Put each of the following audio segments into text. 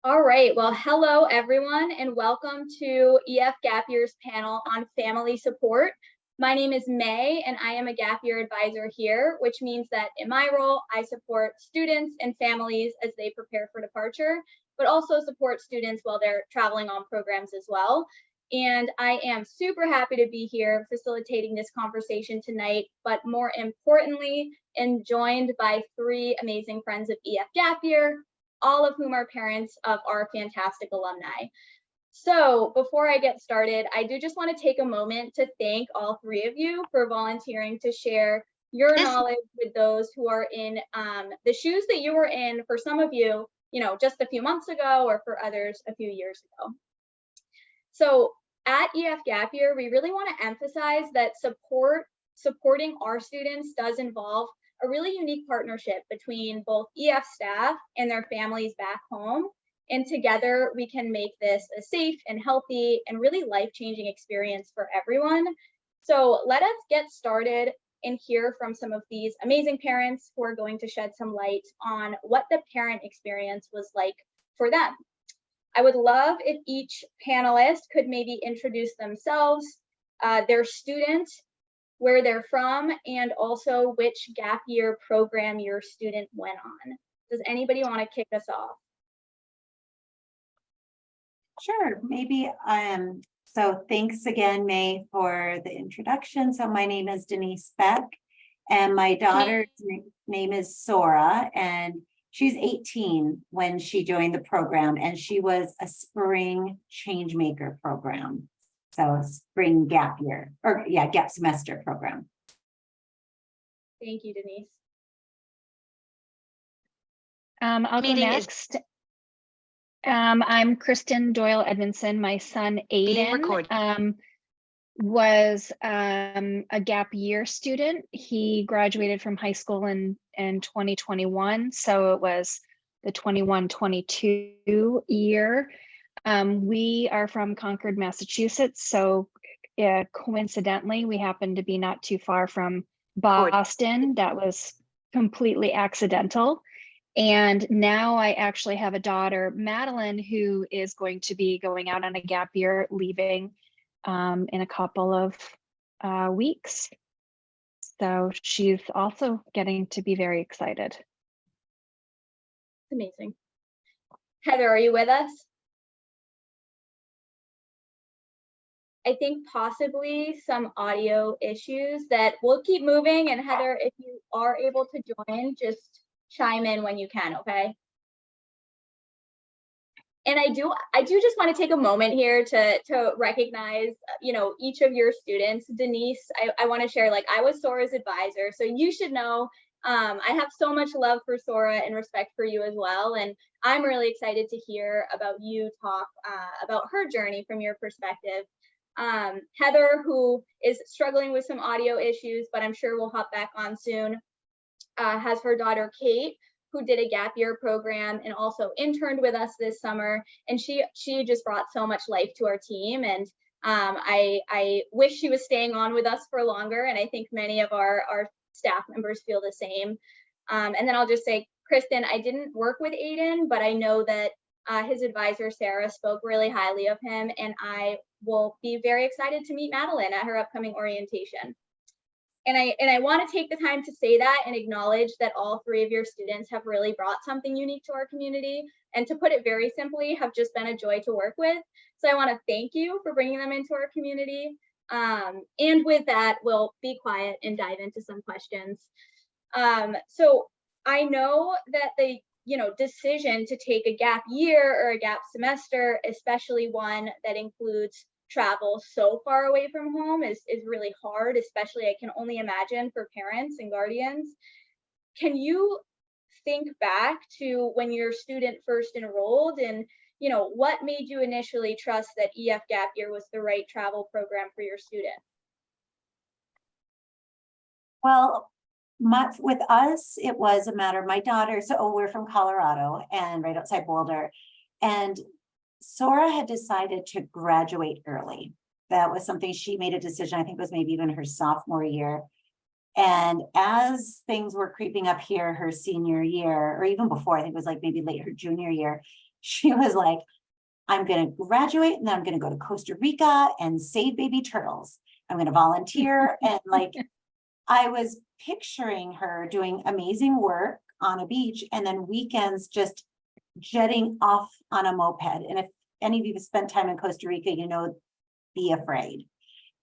All right, well, hello everyone, and welcome to EF Gap Year's panel on family support. My name is May, and I am a Gap Year advisor here, which means that in my role, I support students and families as they prepare for departure, but also support students while they're traveling on programs as well. And I am super happy to be here facilitating this conversation tonight, but more importantly, and joined by three amazing friends of EF Gap Year, all of whom are parents of our fantastic alumni. So before I get started, I do just want to take a moment to thank all three of you for volunteering to share your knowledge with those who are in the shoes that you were in, for some of you, just a few months ago, or for others a few years ago. So at EF Gap Year, we really want to emphasize that supporting our students does involve a really unique partnership between both EF staff and their families back home. And together we can make this a safe and healthy and really life-changing experience for everyone. So let us get started and hear from some of these amazing parents who are going to shed some light on what the parent experience was like for them. I would love if each panelist could maybe introduce themselves, their student, where they're from, and also which gap year program your student went on. Does anybody want to kick us off? Sure, maybe. So thanks again, May, for the introduction. So my name is Denise Beck, and my daughter's name is Sora, and she's 18 when she joined the program, and she was a spring changemaker program. So spring gap year, or gap semester program. Thank you, Denise. I'll go next. I'm Kristen Doyle Edmondson. My son Aiden was a gap year student. He graduated from high school in 2021, so it was the 21-22 year. We are from Concord, Massachusetts, so coincidentally, we happen to be not too far from Boston. That was completely accidental. And now I actually have a daughter, Madeline, who is going to be going out on a gap year, leaving in a couple of weeks. So she's also getting to be very excited. Amazing. Heather, are you with us? I think possibly some audio issues that we'll keep moving. And Heather, if you are able to join, just chime in when you can, okay? And I do just want to take a moment here to recognize, each of your students. Denise, I want to share, I was Sora's advisor, so you should know I have so much love for Sora and respect for you as well. And I'm really excited to hear about you talk about her journey from your perspective. Heather, who is struggling with some audio issues, but I'm sure we'll hop back on soon, has her daughter Kate, who did a gap year program and also interned with us this summer. And she just brought so much life to our team. And I wish she was staying on with us for longer. And I think many of our staff members feel the same. And then I'll just say, Kristen, I didn't work with Aiden, but I know that his advisor, Sarah, spoke really highly of him. And I will be very excited to meet Madeline at her upcoming orientation. And I want to take the time to say that and acknowledge that all three of your students have really brought something unique to our community. And to put it very simply, have just been a joy to work with. So I want to thank you for bringing them into our community. And with that, we'll be quiet and dive into some questions. So I know that the decision to take a gap year or a gap semester, especially one that includes travel so far away from home, is really hard, especially I can only imagine for parents and guardians. Can you think back to when your student first enrolled and what made you initially trust that EF Gap Year was the right travel program for your student? Well, with us, it was a matter of my daughter. So we're from Colorado and right outside Boulder. And Sora had decided to graduate early. That was something she made a decision, I think it was maybe even her sophomore year. And as things were creeping up here, her senior year, or even before, I think it was maybe late her junior year, she was like, I'm going to graduate and then I'm going to go to Costa Rica and save baby turtles. I'm going to volunteer. And like, I was picturing her doing amazing work on a beach and then weekends just jetting off on a moped. And if any of you have spent time in Costa Rica, you know, be afraid.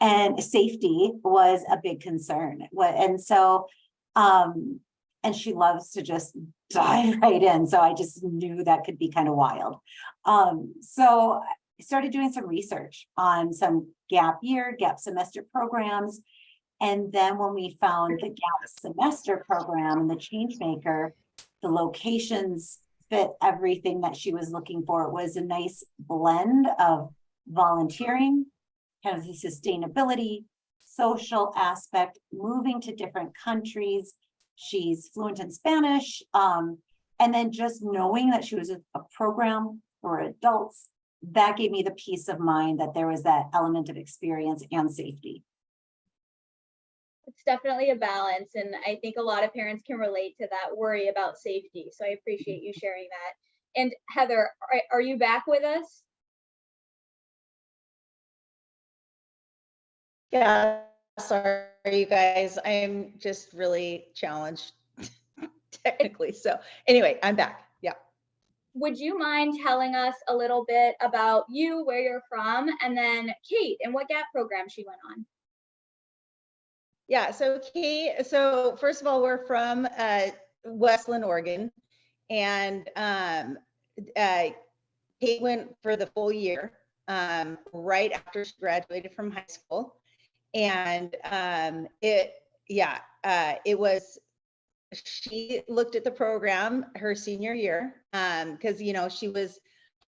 And safety was a big concern. And so, and she loves to just dive right in. So I just knew that could be kind of wild. So I started doing some research on some gap semester programs. And then when we found the gap semester program and the change maker, the locations fit everything that she was looking for. It was a nice blend of volunteering, kind of the sustainability, social aspect, moving to different countries. She's fluent in Spanish. And then just knowing that she was a program for adults, that gave me the peace of mind that there was that element of experience and safety. It's definitely a balance. And I think a lot of parents can relate to that worry about safety. So I appreciate you sharing that. And Heather, are you back with us? Yeah, sorry, you guys. I am just really challenged technically. So anyway, I'm back. Yeah. Would you mind telling us a little bit about you, where you're from, and then Kate and what GAP program she went on? Yeah, so Kate, so first of all, we're from Westland, Oregon, and Kate went for the full year right after she graduated from high school. And it was, she looked at the program her senior year because, you know, she was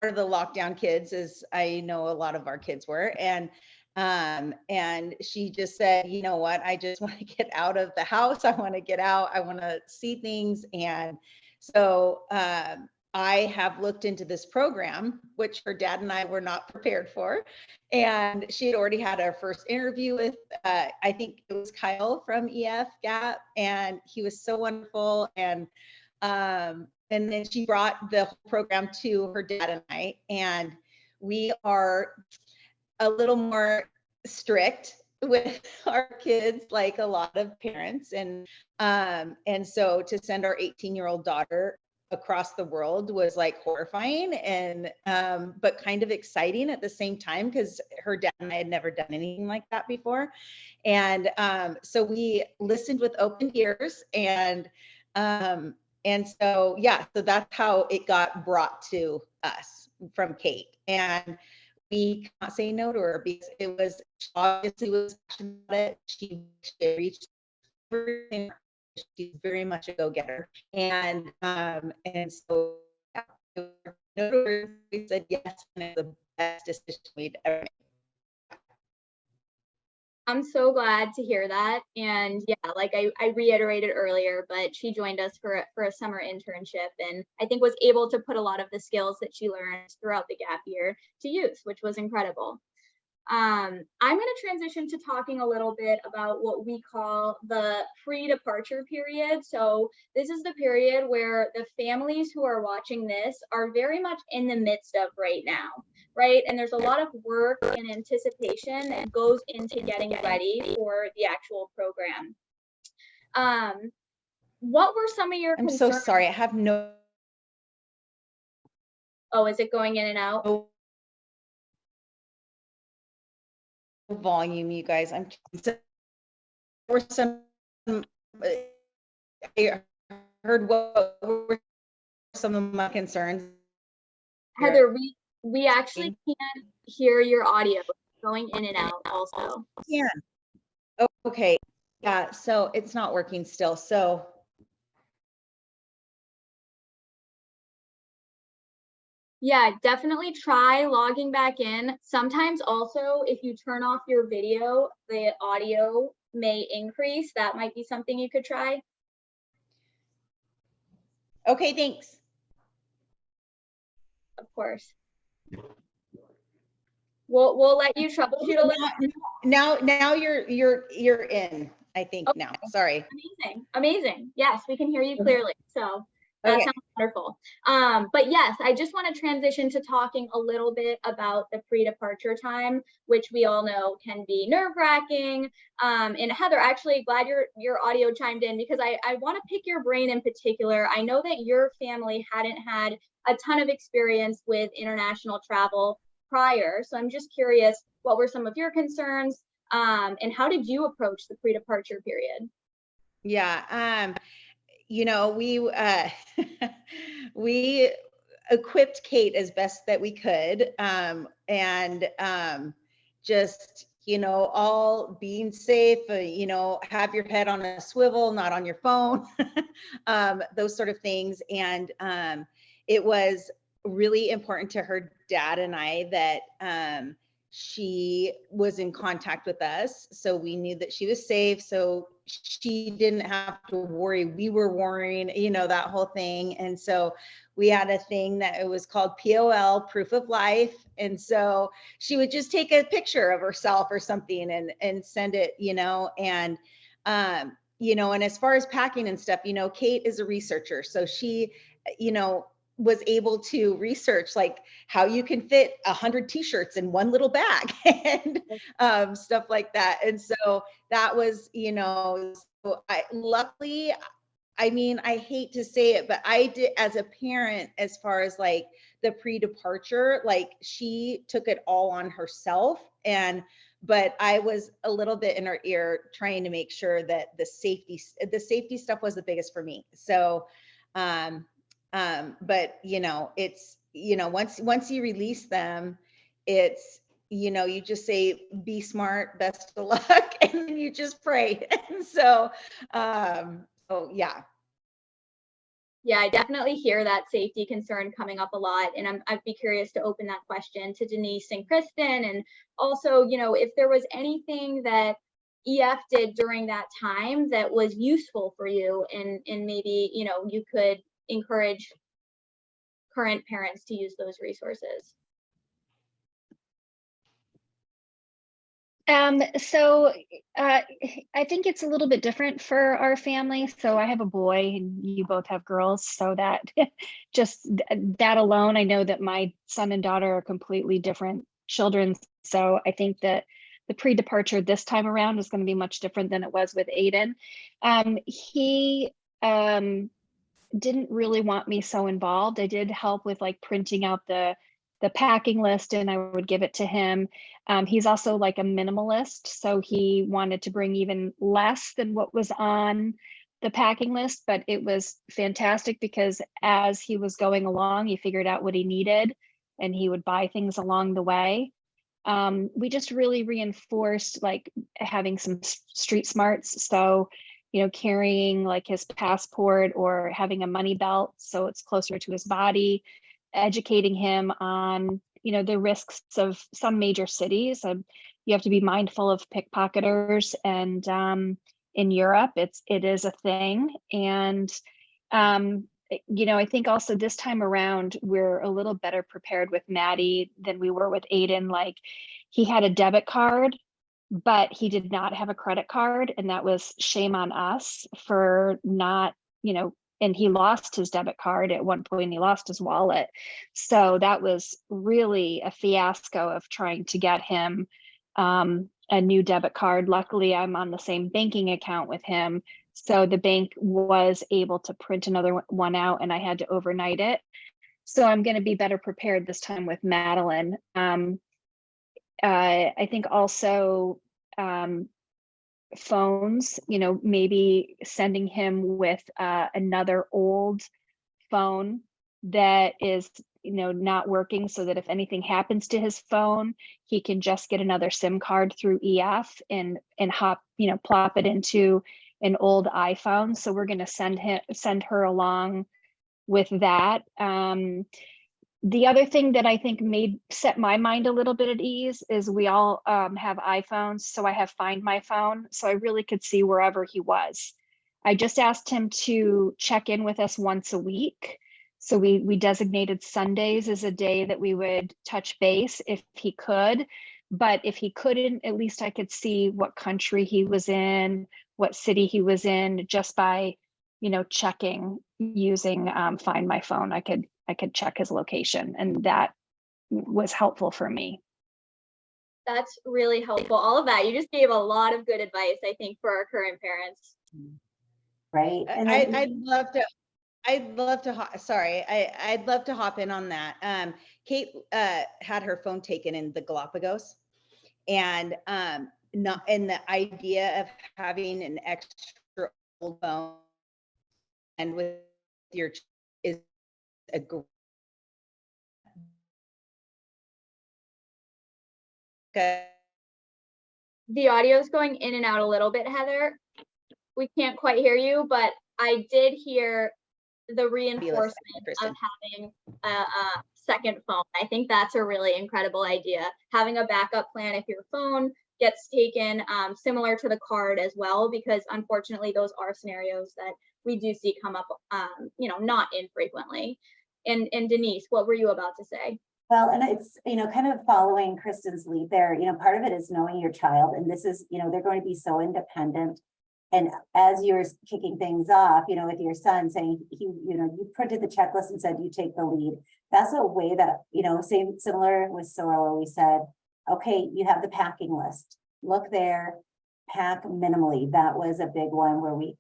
part of the lockdown kids, as I know a lot of our kids were. And she just said, you know what, I just want to get out of the house. I want to get out. I want to see things. And so I have looked into this program, which her dad and I were not prepared for. And she had already had our first interview with, I think it was Kyle from EF GAP, and he was so wonderful. And then she brought the whole program to her dad and I, and we are a little more strict with our kids, like a lot of parents. And so to send our 18-year-old daughter across the world was like horrifying and but kind of exciting at the same time, because her dad and I had never done anything like that before. And so we listened with open ears, and so yeah, so that's how it got brought to us from Kate. And we can't say no to her because it was, obviously was passionate about it. She reached everything. She's very much a go-getter. And so we said yes, and it's the best decision we'd ever made. I'm so glad to hear that. And yeah, like I reiterated earlier, but she joined us for a summer internship, and I think was able to put a lot of the skills that she learned throughout the gap year to use, which was incredible. I'm going to transition to talking a little bit about what we call the pre-departure period. So this is the period where the families who are watching this are very much in the midst of right now, right? And there's a lot of work and anticipation that goes into getting ready for the actual program. What were some of your concerns? I'm so sorry, I have no. Oh, is it going in and out? Volume, you guys. I'm there were some I heard what were some of my concerns. Heather, we actually can't hear your audio. It's going in and out also. Yeah. Oh, okay. Yeah, so it's not working still. So yeah, definitely try logging back in. Sometimes also, if you turn off your video, the audio may increase. That might be something you could try. okay, thanks. Of course. We'll let you troubleshoot a little. Now you're in, I think. Okay. Now. Sorry. Amazing. Yes, we can hear you clearly. So That Okay. sounds wonderful. But yes, I just want to transition to talking a little bit about the pre-departure time, which we all know can be nerve-wracking. And Heather, actually glad your audio chimed in, because I want to pick your brain in particular. I know that your family hadn't had a ton of experience with international travel prior. So I'm just curious, what were some of your concerns? And how did you approach the pre-departure period? Yeah. We we equipped Kate as best that we could, and just all being safe. Have your head on a swivel, not on your phone, those sort of things. And it was really important to her dad and I that she was in contact with us, so we knew that she was safe, so she didn't have to worry. We were worrying, that whole thing. And so we had a thing that it was called POL, proof of life. And so she would just take a picture of herself or something and send it, and and as far as packing and stuff, Kate is a researcher, so she was able to research like how you can fit 100 t-shirts in one little bag and stuff like that. And so that was, so luckily, I mean, I hate to say it, but I did, as a parent, as far as like the pre-departure, like she took it all on herself. But I was a little bit in her ear trying to make sure that the safety stuff was the biggest for me. So, but it's, once you release them, it's, you just say, be smart, best of luck, and then you just pray. And so, yeah. Yeah, I definitely hear that safety concern coming up a lot. And I'd be curious to open that question to Denise and Kristen. And also, if there was anything that EF did during that time that was useful for you, and maybe, you could encourage current parents to use those resources. So I think it's a little bit different for our family. So I have a boy and you both have girls. So that just that alone, I know that my son and daughter are completely different children. So I think that the pre-departure this time around is going to be much different than it was with Aiden. He didn't really want me so involved. I did help with like printing out the packing list and I would give it to him. He's also like a minimalist, so he wanted to bring even less than what was on the packing list, but it was fantastic because as he was going along, he figured out what he needed and he would buy things along the way. We just really reinforced like having some street smarts. So, carrying like his passport or having a money belt so it's closer to his body, educating him on, the risks of some major cities. You have to be mindful of pickpocketers, and in Europe, it is a thing. And I think also this time around, we're a little better prepared with Maddie than we were with Aiden. Like he had a debit card, but he did not have a credit card. And that was shame on us for not, and he lost his debit card at one point. He lost his wallet. So that was really a fiasco of trying to get him a new debit card. Luckily, I'm on the same banking account with him. So the bank was able to print another one out and I had to overnight it. So I'm going to be better prepared this time with Madeline. I think also phones, maybe sending him with another old phone that is, not working, so that if anything happens to his phone, he can just get another SIM card through EF and plop it into an old iPhone. So we're going to send her along with that. The other thing that I think set my mind a little bit at ease is we all have iPhones. So I have Find My Phone. So I really could see wherever he was. I just asked him to check in with us once a week. So we designated Sundays as a day that we would touch base if he could. But if he couldn't, at least I could see what country he was in, what city he was in, just by, checking using Find My Phone. I could check his location, and that was helpful for me. That's really helpful. All of that. You just gave a lot of good advice, I think, for our current parents. Right. And I'd love to I'd love to hop in on that. Kate had her phone taken in the Galapagos, and the idea of having an extra old phone and with your is a The audio is going in and out a little bit, Heather. We can't quite hear you, but I did hear the reinforcement of having a second phone. I think that's a really incredible idea. Having a backup plan if your phone gets taken, similar to the card as well, because unfortunately those are scenarios that we do see come up, not infrequently. And Denise, what were you about to say? Well, and it's, kind of following Kristen's lead there, part of it is knowing your child, and this is, they're going to be so independent. And as you're kicking things off, with your son saying, you printed the checklist and said, you take the lead. That's a way that, similar with Sora, where we said, okay, you have the packing list. Look there, pack minimally. That was a big one where we,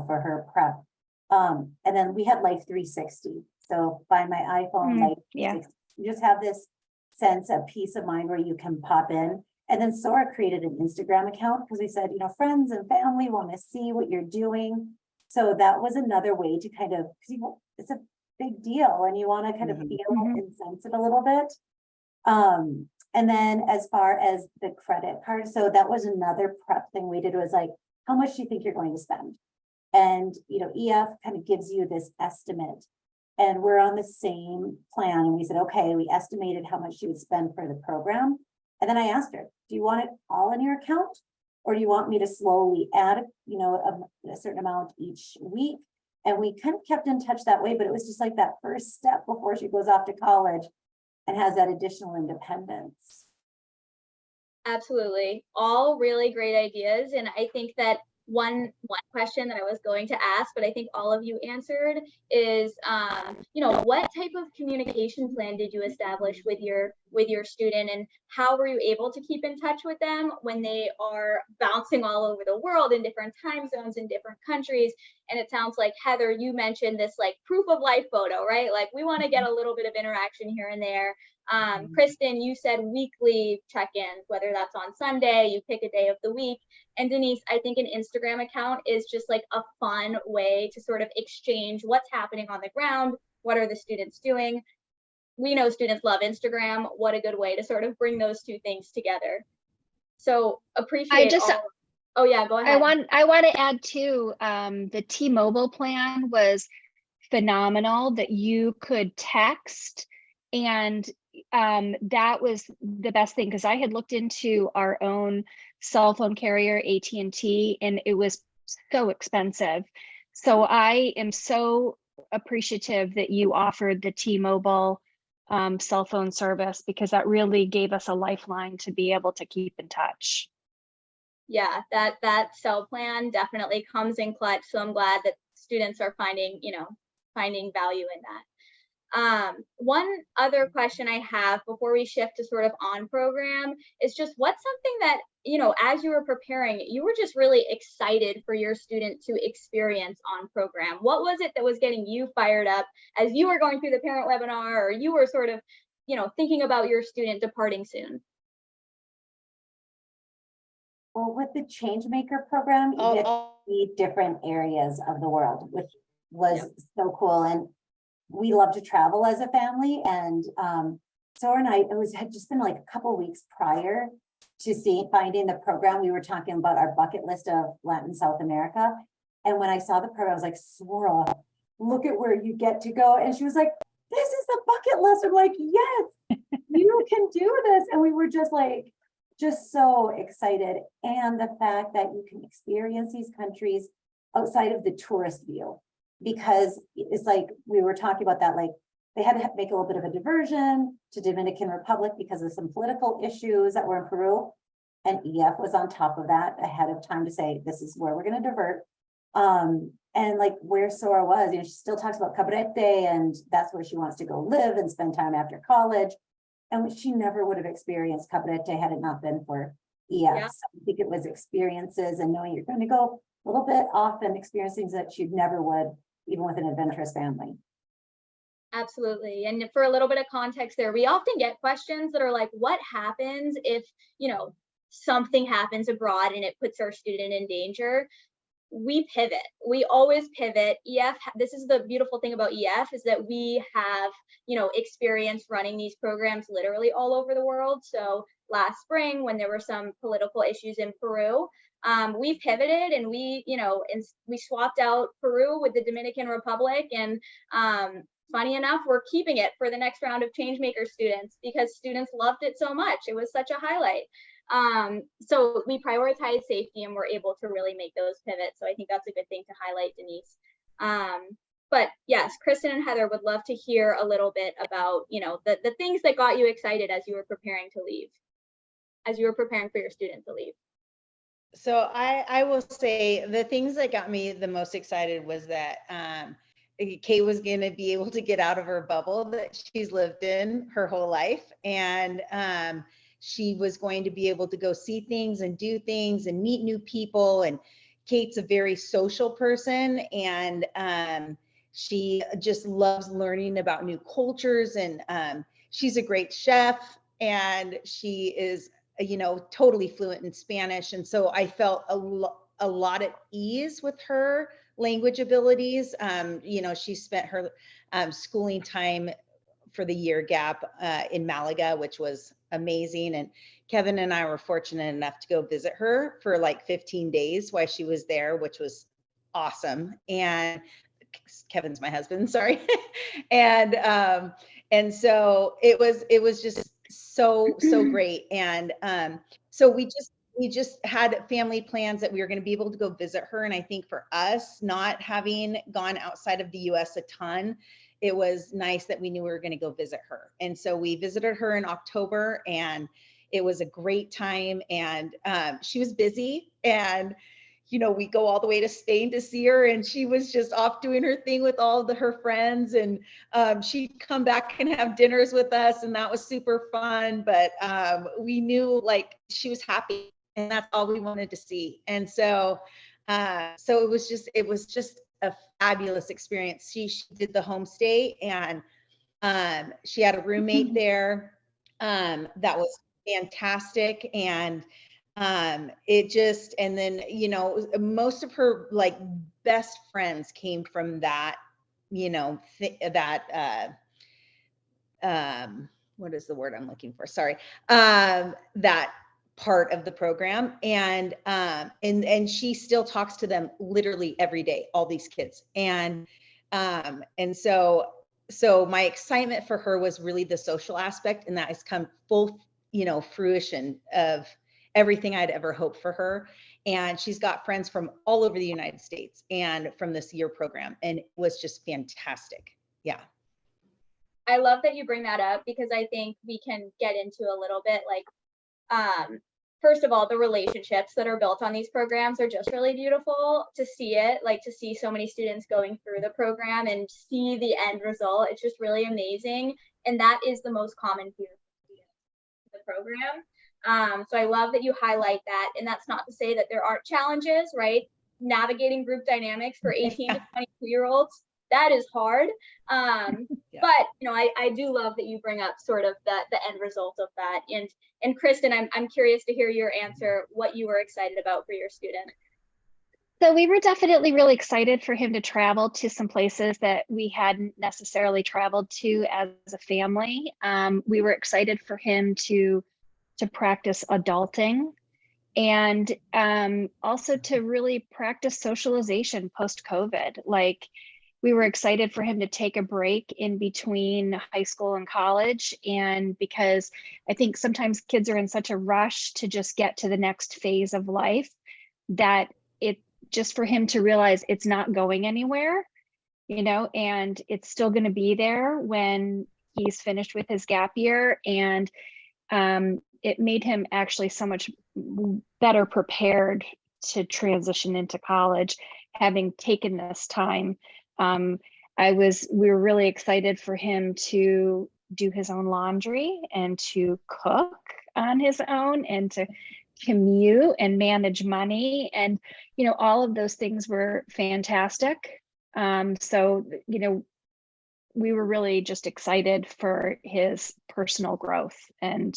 for her prep. And then we had Life 360. So find my iPhone, Life 360. You just have this sense of peace of mind where you can pop in. And then Sora created an Instagram account because we said, friends and family want to see what you're doing. So that was another way to kind of, because it's a big deal and you want to kind of feel and sense it a little bit. And then as far as the credit card, so that was another prep thing we did, was like, how much do you think you're going to spend? And, EF kind of gives you this estimate. And we're on the same plan. And we said, okay, we estimated how much you would spend for the program. And then I asked her, do you want it all in your account? Or do you want me to slowly add, a certain amount each week? And we kind of kept in touch that way, but it was just like that first step before she goes off to college and has that additional independence. Absolutely. All really great ideas. And I think that one question that I was going to ask, but I think all of you answered, is what type of communication plan did you establish with your student, and how were you able to keep in touch with them when they are bouncing all over the world in different time zones in different countries? And it sounds like, Heather, you mentioned this like proof of life photo, right? Like we want to get a little bit of interaction here and there. Kristen, you said weekly check-ins, whether that's on Sunday, you pick a day of the week. And Denise, I think an Instagram account is just like a fun way to sort of exchange what's happening on the ground. What are the students doing? We know students love Instagram. What a good way to sort of bring those two things together. So appreciate oh yeah, go ahead. I want to add too, the T-Mobile plan was phenomenal, that you could text, and that was the best thing, because I had looked into our own cell phone carrier, AT&T, and it was so expensive. So I am so appreciative that you offered the T-Mobile cell phone service, because that really gave us a lifeline to be able to keep in touch. Yeah, that cell plan definitely comes in clutch. So I'm glad that students are finding value in that. One other question I have before we shift to sort of on program is just, what's something that, as you were preparing, you were just really excited for your student to experience on program? What was it that was getting you fired up as you were going through the parent webinar, or you were sort of, thinking about your student departing soon? Well, with the Changemaker program, you get to see different areas of the world, which was so cool. And we love to travel as a family. And Sora and I, had just been like a couple of weeks prior to finding the program. We were talking about our bucket list of Latin South America. And when I saw the program, I was like, Sora, look at where you get to go. And she was like, this is the bucket list. I'm like, yes, you can do this. And we were just so excited. And the fact that you can experience these countries outside of the tourist view, because it's like we were talking about that, like they had to make a little bit of a diversion to Dominican Republic because of some political issues that were in Peru. And EF was on top of that ahead of time to say, this is where we're going to divert. And like where Sora was, she still talks about Cabarete, and that's where she wants to go live and spend time after college. And she never would have experienced Cabarete had it not been for EF. Yeah. So I think it was experiences and knowing you're going to go a little bit off and experiencing that you never would, even with an adventurous family. Absolutely. And for a little bit of context there, we often get questions that are like, what happens if, something happens abroad and it puts our student in danger? We pivot. We always pivot. EF, this is the beautiful thing about EF, is that we have, experience running these programs literally all over the world. So last spring, when there were some political issues in Peru, we pivoted and we swapped out Peru with the Dominican Republic. And funny enough, we're keeping it for the next round of Changemaker students because students loved it so much. It was such a highlight. So we prioritize safety and we're able to really make those pivots. So I think that's a good thing to highlight, Denise. But yes, Kristen and Heather would love to hear a little bit about, the things that got you excited as you were preparing to leave, as you were preparing for your student to leave. So I will say the things that got me the most excited was that Kate was going to be able to get out of her bubble that she's lived in her whole life. And she was going to be able to go see things and do things and meet new people. And Kate's a very social person, and she just loves learning about new cultures. And she's a great chef, and she is, totally fluent in Spanish. And so I felt a lot at ease with her language abilities. She spent her schooling time for the year gap in Malaga, which was amazing. And Kevin and I were fortunate enough to go visit her for like 15 days while she was there, which was awesome. And Kevin's my husband, sorry. and so it was just so great. And so we just had family plans that we were going to be able to go visit her. And I think for us, not having gone outside of the US a ton, it was nice that we knew we were going to go visit her. And so we visited her in October, and it was a great time. And she was busy, and we go all the way to Spain to see her, and she was just off doing her thing with all her friends. And she'd come back and have dinners with us, and that was super fun. But we knew like she was happy, and that's all we wanted to see. And so it was just a fabulous experience. She did the homestay, and she had a roommate there that was fantastic. And and then most of her like best friends came from that, what is the word I'm looking for, sorry, that part of the program. And she still talks to them literally every day, all these kids. And so my excitement for her was really the social aspect, and that has come full fruition of everything I'd ever hoped for her. And she's got friends from all over the United States and from this year program, and it was just fantastic. Yeah. I love that you bring that up, because I think we can get into a little bit like, first of all, the relationships that are built on these programs are just really beautiful to see it, like to see so many students going through the program and see the end result. It's just really amazing. And that is the most common fear of the program. So I love that you highlight that. And that's not to say that there aren't challenges, right? Navigating group dynamics for 18 to 22-year-olds, that is hard. Yeah. But I do love that you bring up sort of the end result of that. And Kristen, I'm curious to hear your answer, what you were excited about for your student. So we were definitely really excited for him to travel to some places that we hadn't necessarily traveled to as a family. We were excited for him to practice adulting, and also to really practice socialization post-COVID. Like, we were excited for him to take a break in between high school and college. And because I think sometimes kids are in such a rush to just get to the next phase of life, that it just for him to realize it's not going anywhere, and it's still going to be there when he's finished with his gap year. And it made him actually so much better prepared to transition into college. having taken this time. We were really excited for him to do his own laundry and to cook on his own and to commute and manage money. And, all of those things were fantastic. So, we were really just excited for his personal growth, and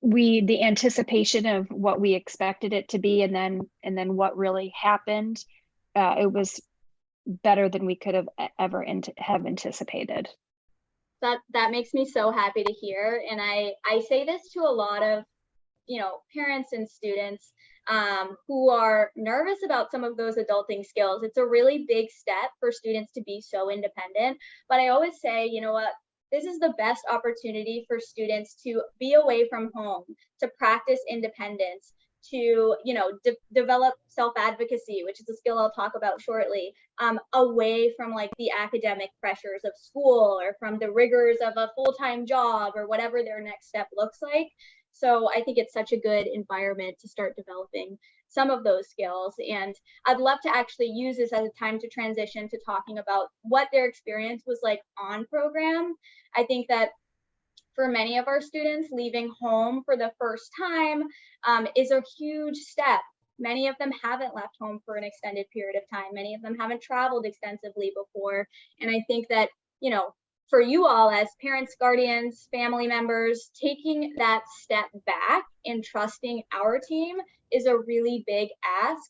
the anticipation of what we expected it to be, and then what really happened, it was better than we could have ever have anticipated. That makes me so happy to hear. And I say this to a lot of, parents and students who are nervous about some of those adulting skills. It's a really big step for students to be so independent. But I always say, you know what, this is the best opportunity for students to be away from home, to practice independence, to, develop self-advocacy, which is a skill I'll talk about shortly, away from like the academic pressures of school or from the rigors of a full-time job or whatever their next step looks like. So I think it's such a good environment to start developing some of those skills. And I'd love to actually use this as a time to transition to talking about what their experience was like on program. I think that for many of our students, leaving home for the first time is a huge step. Many of them haven't left home for an extended period of time. Many of them haven't traveled extensively before. And I think that, for you all as parents, guardians, family members, taking that step back and trusting our team is a really big ask,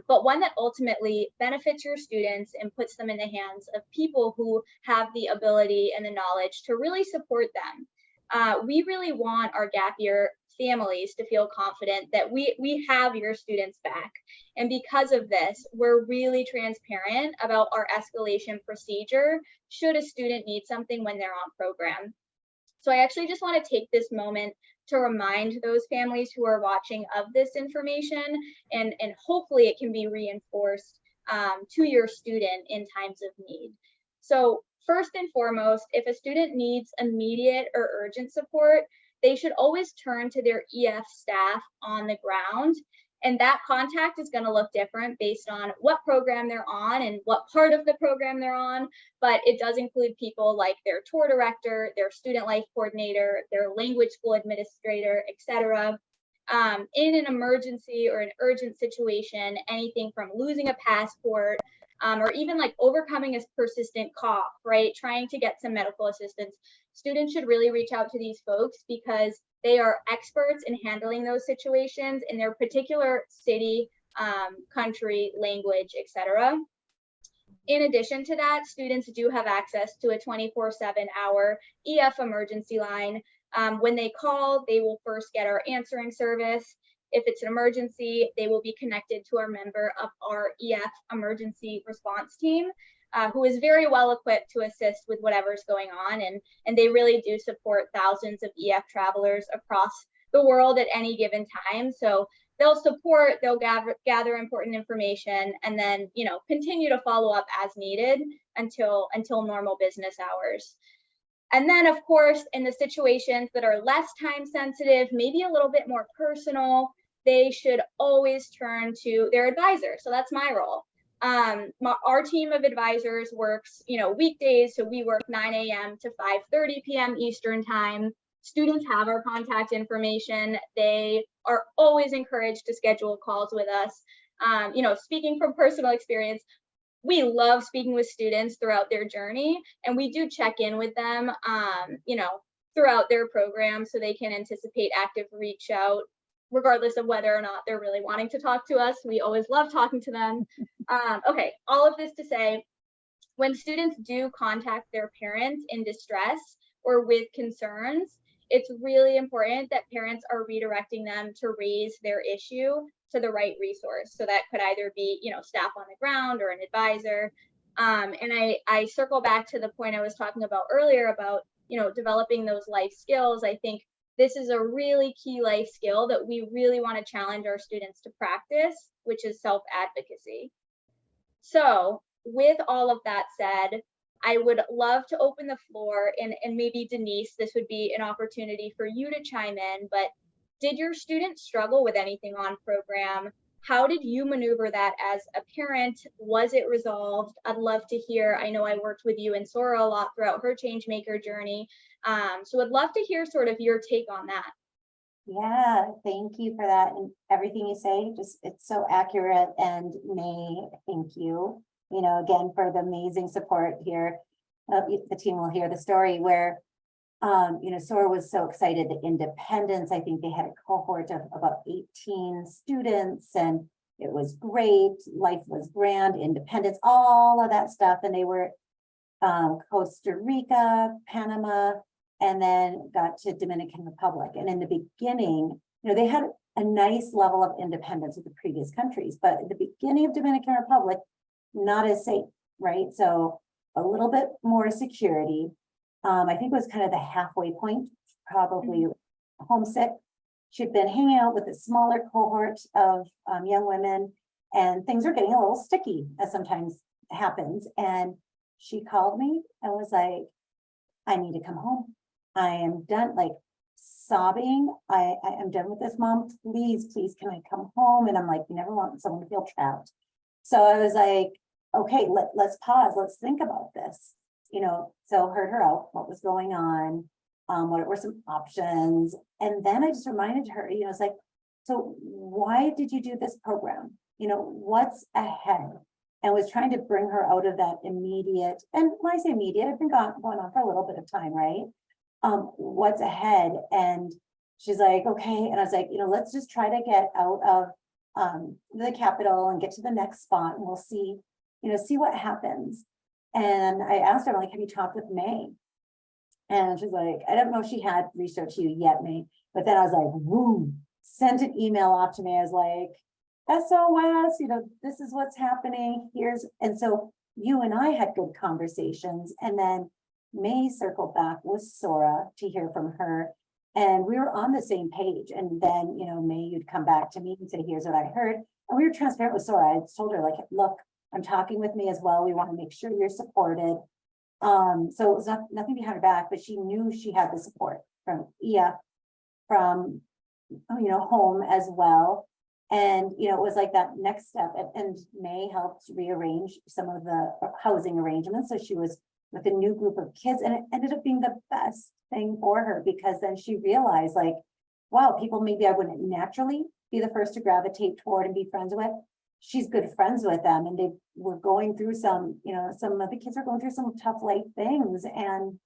but one that ultimately benefits your students and puts them in the hands of people who have the ability and the knowledge to really support them. We really want our gap year families to feel confident that we have your students back. And because of this, we're really transparent about our escalation procedure should a student need something when they're on program. So I actually just want to take this moment to remind those families who are watching of this information, and hopefully it can be reinforced to your student in times of need. So first and foremost, if a student needs immediate or urgent support, they should always turn to their EF staff on the ground. And that contact is going to look different based on what program they're on and what part of the program they're on. But it does include people like their tour director, their student life coordinator, their language school administrator, etc. In an emergency or an urgent situation, anything from losing a passport, or even like overcoming a persistent cough, right? Trying to get some medical assistance. Students should really reach out to these folks because they are experts in handling those situations in their particular city, country, language, etc. In addition to that, students do have access to a 24/7 hour EF emergency line. When they call, they will first get our answering service. If it's an emergency, they will be connected to a member of our EF emergency response team, who is very well equipped to assist with whatever's going on. And they really do support thousands of EF travelers across the world at any given time. So they'll support, they'll gather important information, and then, continue to follow up as needed until normal business hours. And then, of course, in the situations that are less time sensitive, maybe a little bit more personal, they should always turn to their advisor. So that's my role. Our team of advisors works, weekdays. So we work 9 a.m. to 5:30 p.m. Eastern time. Students have our contact information. They are always encouraged to schedule calls with us. Speaking from personal experience, we love speaking with students throughout their journey, and we do check in with them, throughout their program so they can anticipate active reach out, regardless of whether or not they're really wanting to talk to us. We always love talking to them. Okay, all of this to say, when students do contact their parents in distress or with concerns, it's really important that parents are redirecting them to raise their issue to the right resource. So that could either be, staff on the ground or an advisor. And I circle back to the point I was talking about earlier about, developing those life skills. I think this is a really key life skill that we really want to challenge our students to practice, which is self-advocacy. So with all of that said, I would love to open the floor, and maybe Denise, this would be an opportunity for you to chime in, but did your students struggle with anything on program? how did you maneuver that as a parent? Was it resolved? I'd love to hear. I know I worked with you and Sora a lot throughout her change maker journey. So I'd love to hear sort of your take on that. Yeah, thank you for that. And everything you say, just it's so accurate. And May, thank you, again, for the amazing support here. The team will hear the story where, Sora was so excited that independence, I think they had a cohort of about 18 students and it was great. Life was grand, independence, all of that stuff. And they were Costa Rica, Panama, and then got to Dominican Republic. And in the beginning, they had a nice level of independence with the previous countries, but at the beginning of Dominican Republic, not as safe, right? So a little bit more security. I think it was kind of the halfway point, probably homesick. She'd been hanging out with a smaller cohort of young women, and things were getting a little sticky, as sometimes happens. And she called me and was like, I need to come home. I am done, like sobbing. I am done with this, Mom. Please, can I come home? And I'm like, you never want someone to feel trapped. So I was like, okay, let's pause. Let's think about this. So heard her out, what was going on, what were some options. And then I just reminded her, it's like, so why did you do this program? What's ahead? And was trying to bring her out of that immediate, and when I say immediate, I've been going on for a little bit of time, right? What's ahead? And she's like, okay. And I was like, let's just try to get out of the capital and get to the next spot, and we'll see, see what happens. And I asked her, I'm like, have you talked with May? And she's like, I don't know if she had reached out to you yet, May. But then I was like, woo, sent an email off to me. I was like, SOS, this is what's happening. And so you and I had good conversations. And then May circled back with Sora to hear from her. And we were on the same page. And then, May, you'd come back to me and say, here's what I heard. And we were transparent with Sora. I told her, like, look, I'm talking with me as well. We want to make sure you're supported. So it was nothing behind her back, but she knew she had the support from EF, from, home as well. And, it was like that next step. And May helped rearrange some of the housing arrangements. So she was with a new group of kids, and it ended up being the best thing for her, because then she realized, like, wow, people maybe I wouldn't naturally be the first to gravitate toward and be friends with. She's good friends with them, and they were going through some of the kids are going through some tough life things. And,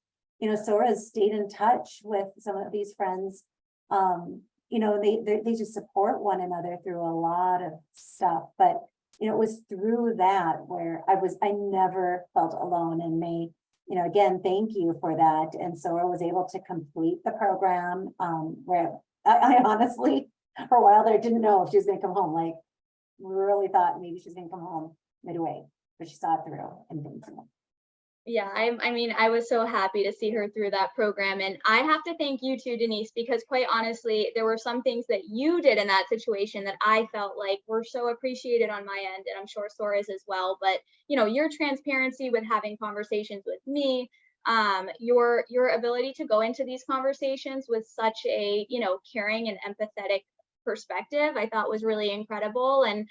Sora's stayed in touch with some of these friends. They just support one another through a lot of stuff. But, it was through that where I never felt alone. And May, again, thank you for that. And Sora was able to complete the program, where I honestly, for a while there, didn't know if she was going to come home. Like, really thought maybe she's going to come home midway, but she saw it through, and thank you. Yeah, I was so happy to see her through that program. And I have to thank you too, Denise, because quite honestly, there were some things that you did in that situation that I felt like were so appreciated on my end, and I'm sure Sora's as well. But, your transparency with having conversations with me, your ability to go into these conversations with such a, caring and empathetic perspective, I thought was really incredible. And,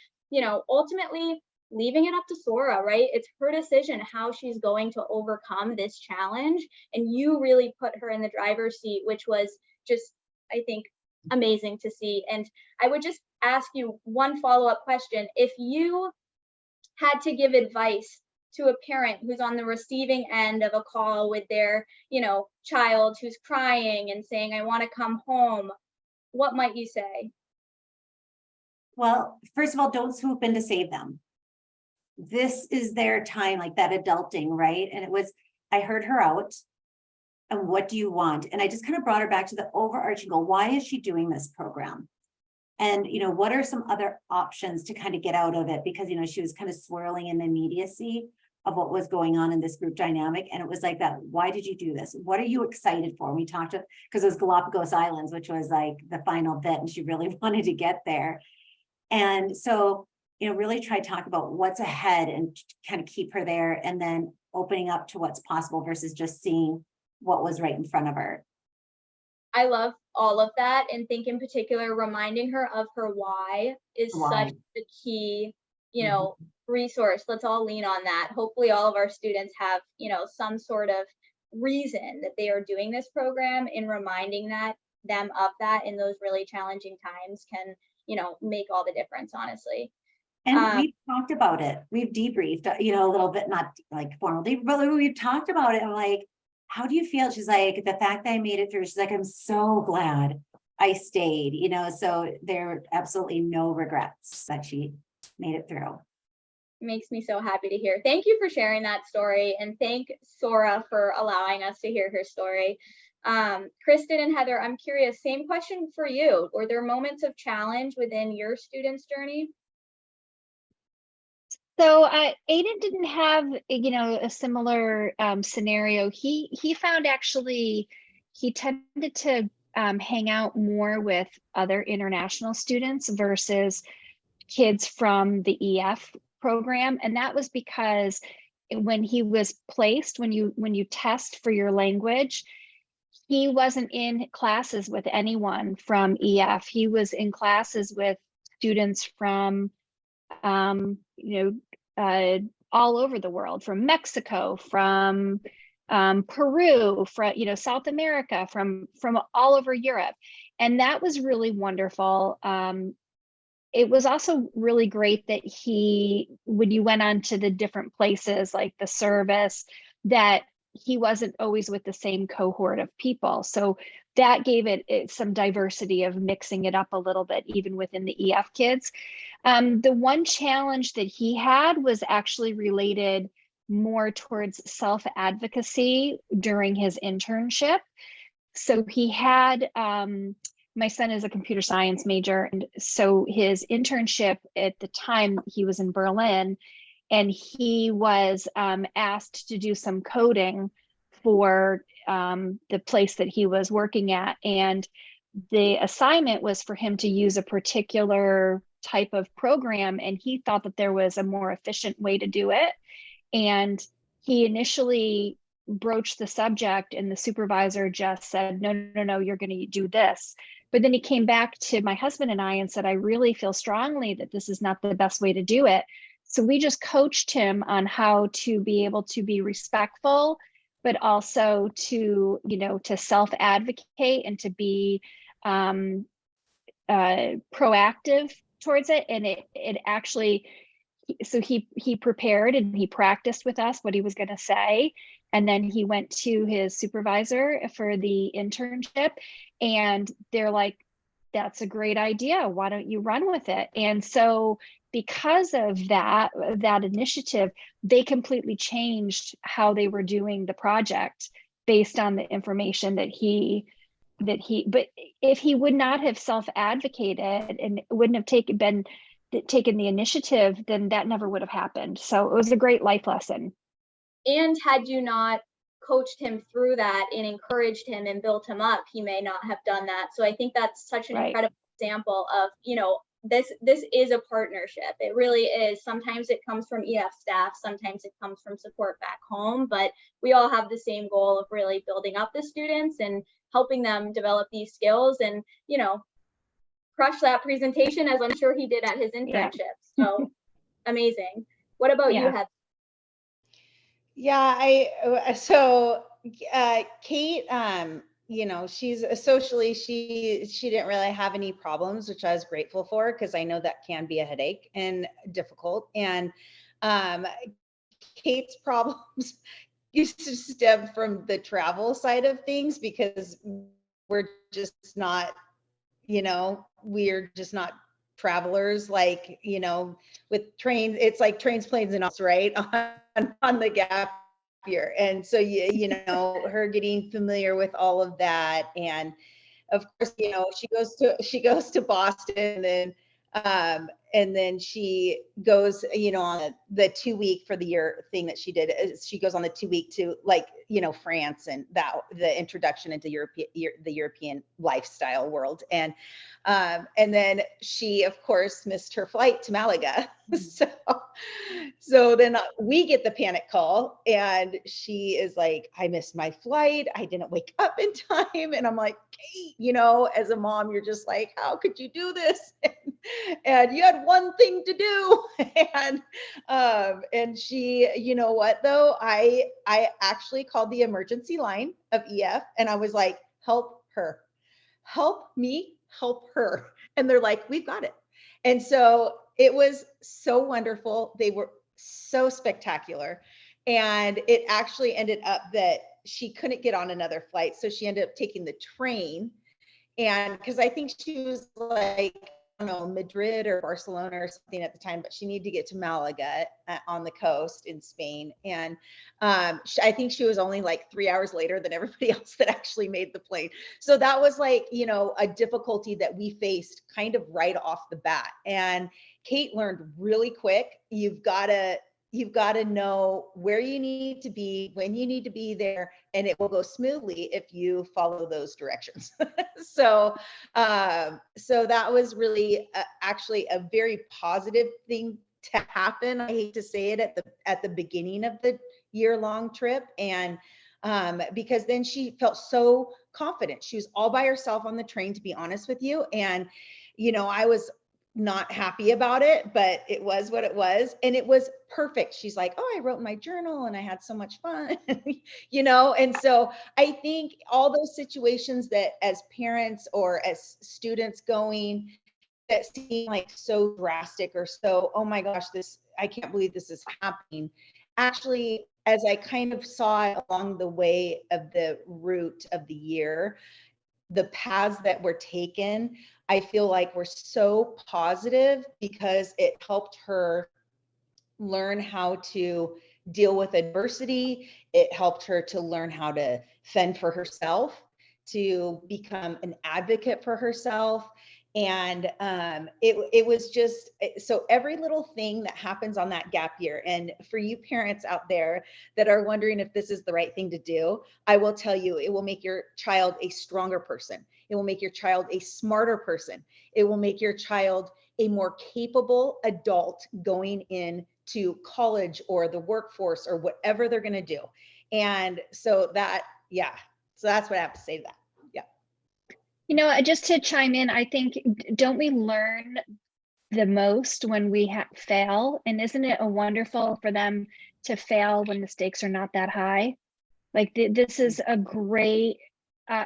ultimately, leaving it up to Sora, right? It's her decision how she's going to overcome this challenge. And you really put her in the driver's seat, which was just, I think, amazing to see. And I would just ask you one follow-up question. If you had to give advice to a parent who's on the receiving end of a call with their, child who's crying and saying, I want to come home, what might you say? Well, first of all, don't swoop in to save them. This is their time, like that adulting, right? And I heard her out. And what do you want? And I just kind of brought her back to the overarching goal. Why is she doing this program? And, what are some other options to kind of get out of it? Because, she was kind of swirling in the immediacy of what was going on in this group dynamic. And it was like that. Why did you do this? What are you excited for? We talked to, because it was Galapagos Islands, which was like the final bit, and she really wanted to get there. And so, really try to talk about what's ahead and kind of keep her there, and then opening up to what's possible versus just seeing what was right in front of her. I love all of that, and think in particular reminding her of her why is such Why? a key, you Mhm. know, resource. Let's all lean on that. Hopefully all of our students have, some sort of reason that they are doing this program, and reminding them of that in those really challenging times can, make all the difference, honestly. And Um, we've talked about it. We've debriefed, a little bit, not like formally, but we've talked about it. I'm like, how do you feel? She's like, the fact that I made it through, she's like, I'm so glad I stayed, so there are absolutely no regrets that she made it through. Makes me so happy to hear. Thank you for sharing that story, and thank Sora for allowing us to hear her story. Kristen and Heather, I'm curious, same question for you. Were there moments of challenge within your student's journey? So Aiden didn't have, a similar scenario. He found actually he tended to hang out more with other international students versus kids from the EF program, and that was because when he was placed, when you test for your language, he wasn't in classes with anyone from EF. He was in classes with students from all over the world, from Mexico, from Peru, from South America, from all over Europe, and that was really wonderful. It was also really great that when you went on to the different places like the service, that he wasn't always with the same cohort of people. So that gave it some diversity of mixing it up a little bit, even within the EF kids. The one challenge that he had was actually related more towards self-advocacy during his internship. So he had, my son is a computer science major, and so his internship at the time, he was in Berlin, and he was asked to do some coding for the place that he was working at. And the assignment was for him to use a particular type of program, and he thought that there was a more efficient way to do it. And he initially broached the subject, and the supervisor just said, no, no, no, you're going to do this. But then he came back to my husband and I and said, I really feel strongly that this is not the best way to do it. So we just coached him on how to be able to be respectful, but also to self-advocate and to be proactive towards it. And it actually, so he prepared and he practiced with us what he was going to say, and then he went to his supervisor for the internship, and they're like, that's a great idea, why don't you run with it? And so because of that initiative, they completely changed how they were doing the project based on the information that but if he would not have self-advocated and wouldn't have taken the initiative, then that never would have happened. So it was a great life lesson. And had you not coached him through that and encouraged him and built him up, he may not have done that. So I think that's such an Right. incredible example of, this is a partnership. It really is. Sometimes it comes from EF staff, sometimes it comes from support back home, but we all have the same goal of really building up the students and helping them develop these skills and, crush that presentation, as I'm sure he did at his internship. Yeah. So amazing. What about you, Yeah. Heather? Yeah, Kate, she's socially, she didn't really have any problems, which I was grateful for, because I know that can be a headache and difficult. And Kate's problems used to stem from the travel side of things, because we're just not, we're just not travelers, like, with trains, it's like trains, planes, and us, right? on the gap year. And so, her getting familiar with all of that. And of course, she goes to Boston, and then she goes, you know, on the 2-week for the year thing that she did. She goes on the 2-week to, like, you know, France, and that the introduction into the European lifestyle world. And then she, of course, missed her flight to Malaga. So then we get the panic call, and she is like, I missed my flight. I didn't wake up in time. And I'm like, Kate, you know, as a mom, you're just like, how could you do this? And you had one thing to do. And she, you know what, though, I actually called the emergency line of EF, and I was like, help her, help me, help her. And they're like, we've got it. And so it was so wonderful. They were so spectacular. And it actually ended up that she couldn't get on another flight. So she ended up taking the train. And because I think she was like, I don't know, Madrid or Barcelona or something at the time, but she needed to get to Malaga on the coast in Spain. And I think she was only like 3 hours later than everybody else that actually made the plane. So that was like, you know, a difficulty that we faced kind of right off the bat. And Kate learned really quick, you've got to know where you need to be, when you need to be there, and it will go smoothly if you follow those directions. So that was really actually a very positive thing to happen. I hate to say it at the beginning of the year-long trip, and because then she felt so confident. She was all by herself on the train, to be honest with you, and you know, I was not happy about it, but it was what it was. And it was perfect. She's like, oh, I wrote in my journal and I had so much fun, you know? And so I think all those situations that as parents or as students going, that seem like so drastic or so, oh my gosh, I can't believe this is happening. Actually, as I kind of saw it along the way of the route of the year, the paths that were taken, I feel like were so positive because it helped her learn how to deal with adversity. It helped her to learn how to fend for herself, to become an advocate for herself. And it was just, so every little thing that happens on that gap year, and for you parents out there that are wondering if this is the right thing to do, I will tell you, it will make your child a stronger person. It will make your child a smarter person. It will make your child a more capable adult going into college or the workforce or whatever they're going to do. And so that, yeah, so that's what I have to say to that. You know, just to chime in, I think, don't we learn the most when we fail? And isn't it wonderful for them to fail when the stakes are not that high? Like this is a great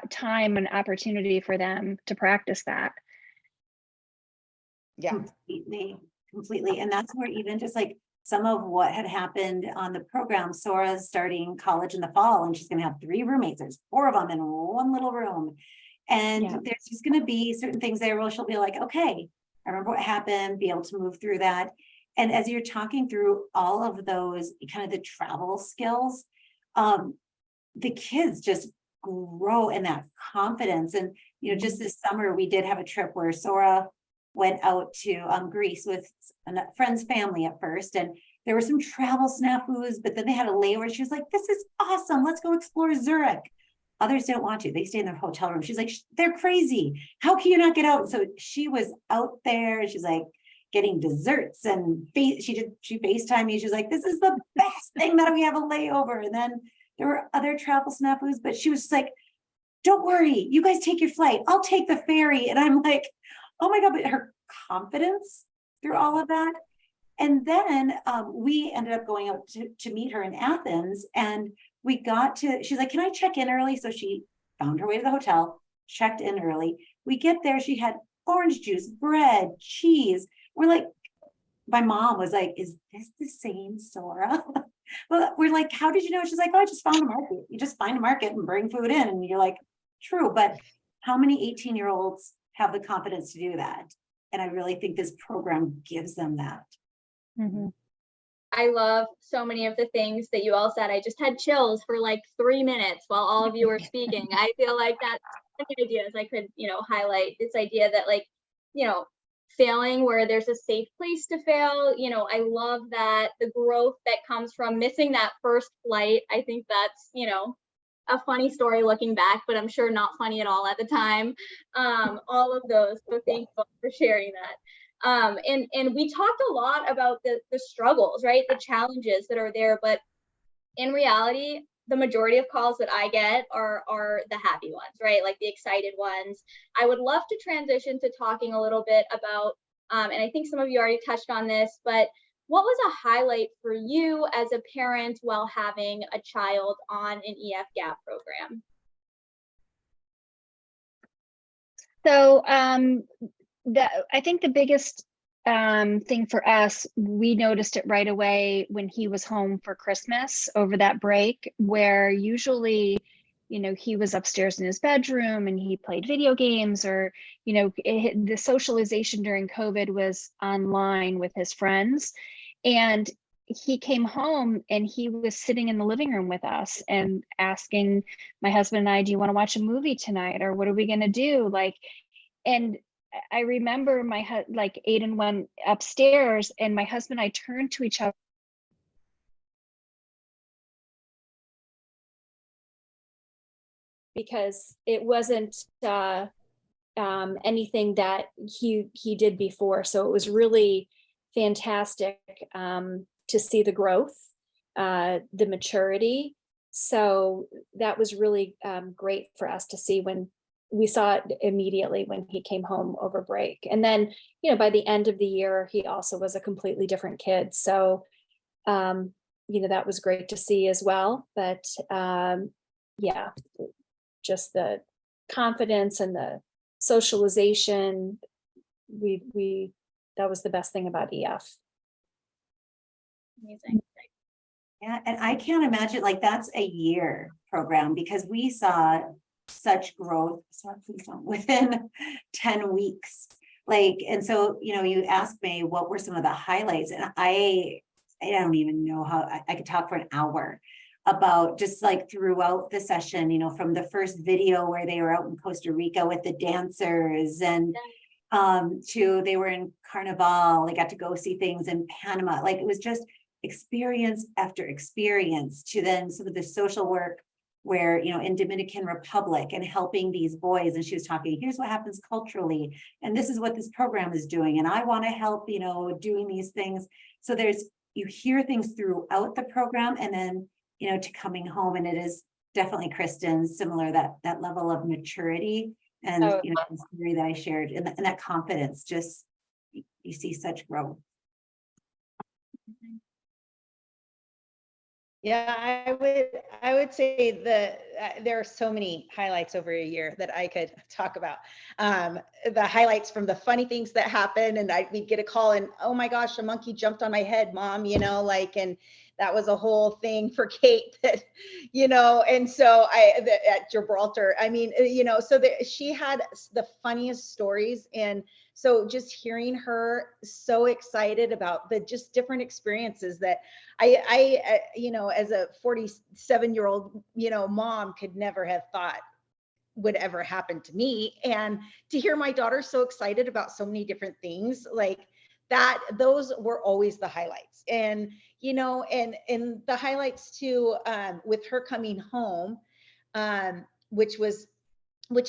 time and opportunity for them to practice that. Yeah, completely. And that's where even just like some of what had happened on the program, Sora's starting college in the fall, and she's going to have 3 roommates. There's 4 of them in one little room. And there's just going to be certain things there where she'll be like, okay, I remember what happened, be able to move through that. And as you're talking through all of those kind of the travel skills, the kids just grow in that confidence. And, you know, just this summer, we did have a trip where Sora went out to Greece with a friend's family at first. And there were some travel snafus, but then they had a layover. She was like, this is awesome. Let's go explore Zurich. Others don't want to. They stay in their hotel room. She's like, they're crazy. How can you not get out? So she was out there. She's like getting desserts, and she FaceTimed me. She's like, this is the best thing that we have a layover. And then there were other travel snafus, but she was just like, don't worry, you guys take your flight. I'll take the ferry. And I'm like, oh my God, but her confidence through all of that. And then we ended up going out to meet her in Athens, and we got to, she's like, can I check in early? So she found her way to the hotel, checked in early. We get there, she had orange juice, bread, cheese. We're like, my mom was like, is this the same Sora? Well, we're like, how did you know? She's like, oh, I just found a market. You just find a market and bring food in. And you're like, true, but how many 18-year-olds have the confidence to do that? And I really think this program gives them that. Mm-hmm. I love so many of the things that you all said. I just had chills for like 3 minutes while all of you were speaking. I feel like that's the ideas I could, you know, highlight this idea that, like, you know, failing where there's a safe place to fail. You know, I love that the growth that comes from missing that first flight. I think that's, you know, a funny story looking back, but I'm sure not funny at all at the time. All of those. So thankful for sharing that. And we talked a lot about the struggles, right? The challenges that are there, but in reality, the majority of calls that I get are the happy ones, right? Like the excited ones. I would love to transition to talking a little bit about, and I think some of you already touched on this, but what was a highlight for you as a parent while having a child on an EF gap program? So I think the biggest thing for us, we noticed it right away when he was home for Christmas over that break, where usually, you know, he was upstairs in his bedroom and he played video games, or, you know, the socialization during COVID was online with his friends. And he came home and he was sitting in the living room with us and asking my husband and I, do you want to watch a movie tonight? Or what are we going to do? Like, and I remember like Aiden went upstairs and my husband and I turned to each other. Because it wasn't anything that he did before. So it was really fantastic to see the growth, the maturity. So that was really great for us to see when we saw it immediately when he came home over break. And then, you know, by the end of the year, he also was a completely different kid. So, you know, that was great to see as well. But yeah, just the confidence and the socialization, that was the best thing about EF. Amazing. Yeah, and I can't imagine, like, that's a year program, because we saw such growth, within 10 weeks. Like, and so, you know, you asked me what were some of the highlights, and I don't even know how I could talk for an hour about just like throughout the session, you know, from the first video where they were out in Costa Rica with the dancers, and to they were in Carnival, they got to go see things in Panama. Like, it was just experience after experience, to then some of the social work where, you know, in Dominican Republic and helping these boys. And she was talking, here's what happens culturally, and this is what this program is doing. And I want to help, you know, doing these things. So you hear things throughout the program, and then, you know, to coming home. And it is definitely, Kristen, similar, that level of maturity and, you know, the story that I shared, and that confidence, just, you see such growth. Yeah, I would say that there are so many highlights over a year that I could talk about. The highlights from the funny things that happen, and we'd get a call and, oh my gosh, a monkey jumped on my head, Mom, you know, like, and that was a whole thing for Kate that, you know, and so at Gibraltar, I mean, you know, so she had the funniest stories. And so just hearing her so excited about the just different experiences that I you know, as a 47-year-old, you know, mom, could never have thought would ever happen to me. And to hear my daughter so excited about so many different things like that, those were always the highlights. And, you know, and the highlights too, with her coming home, which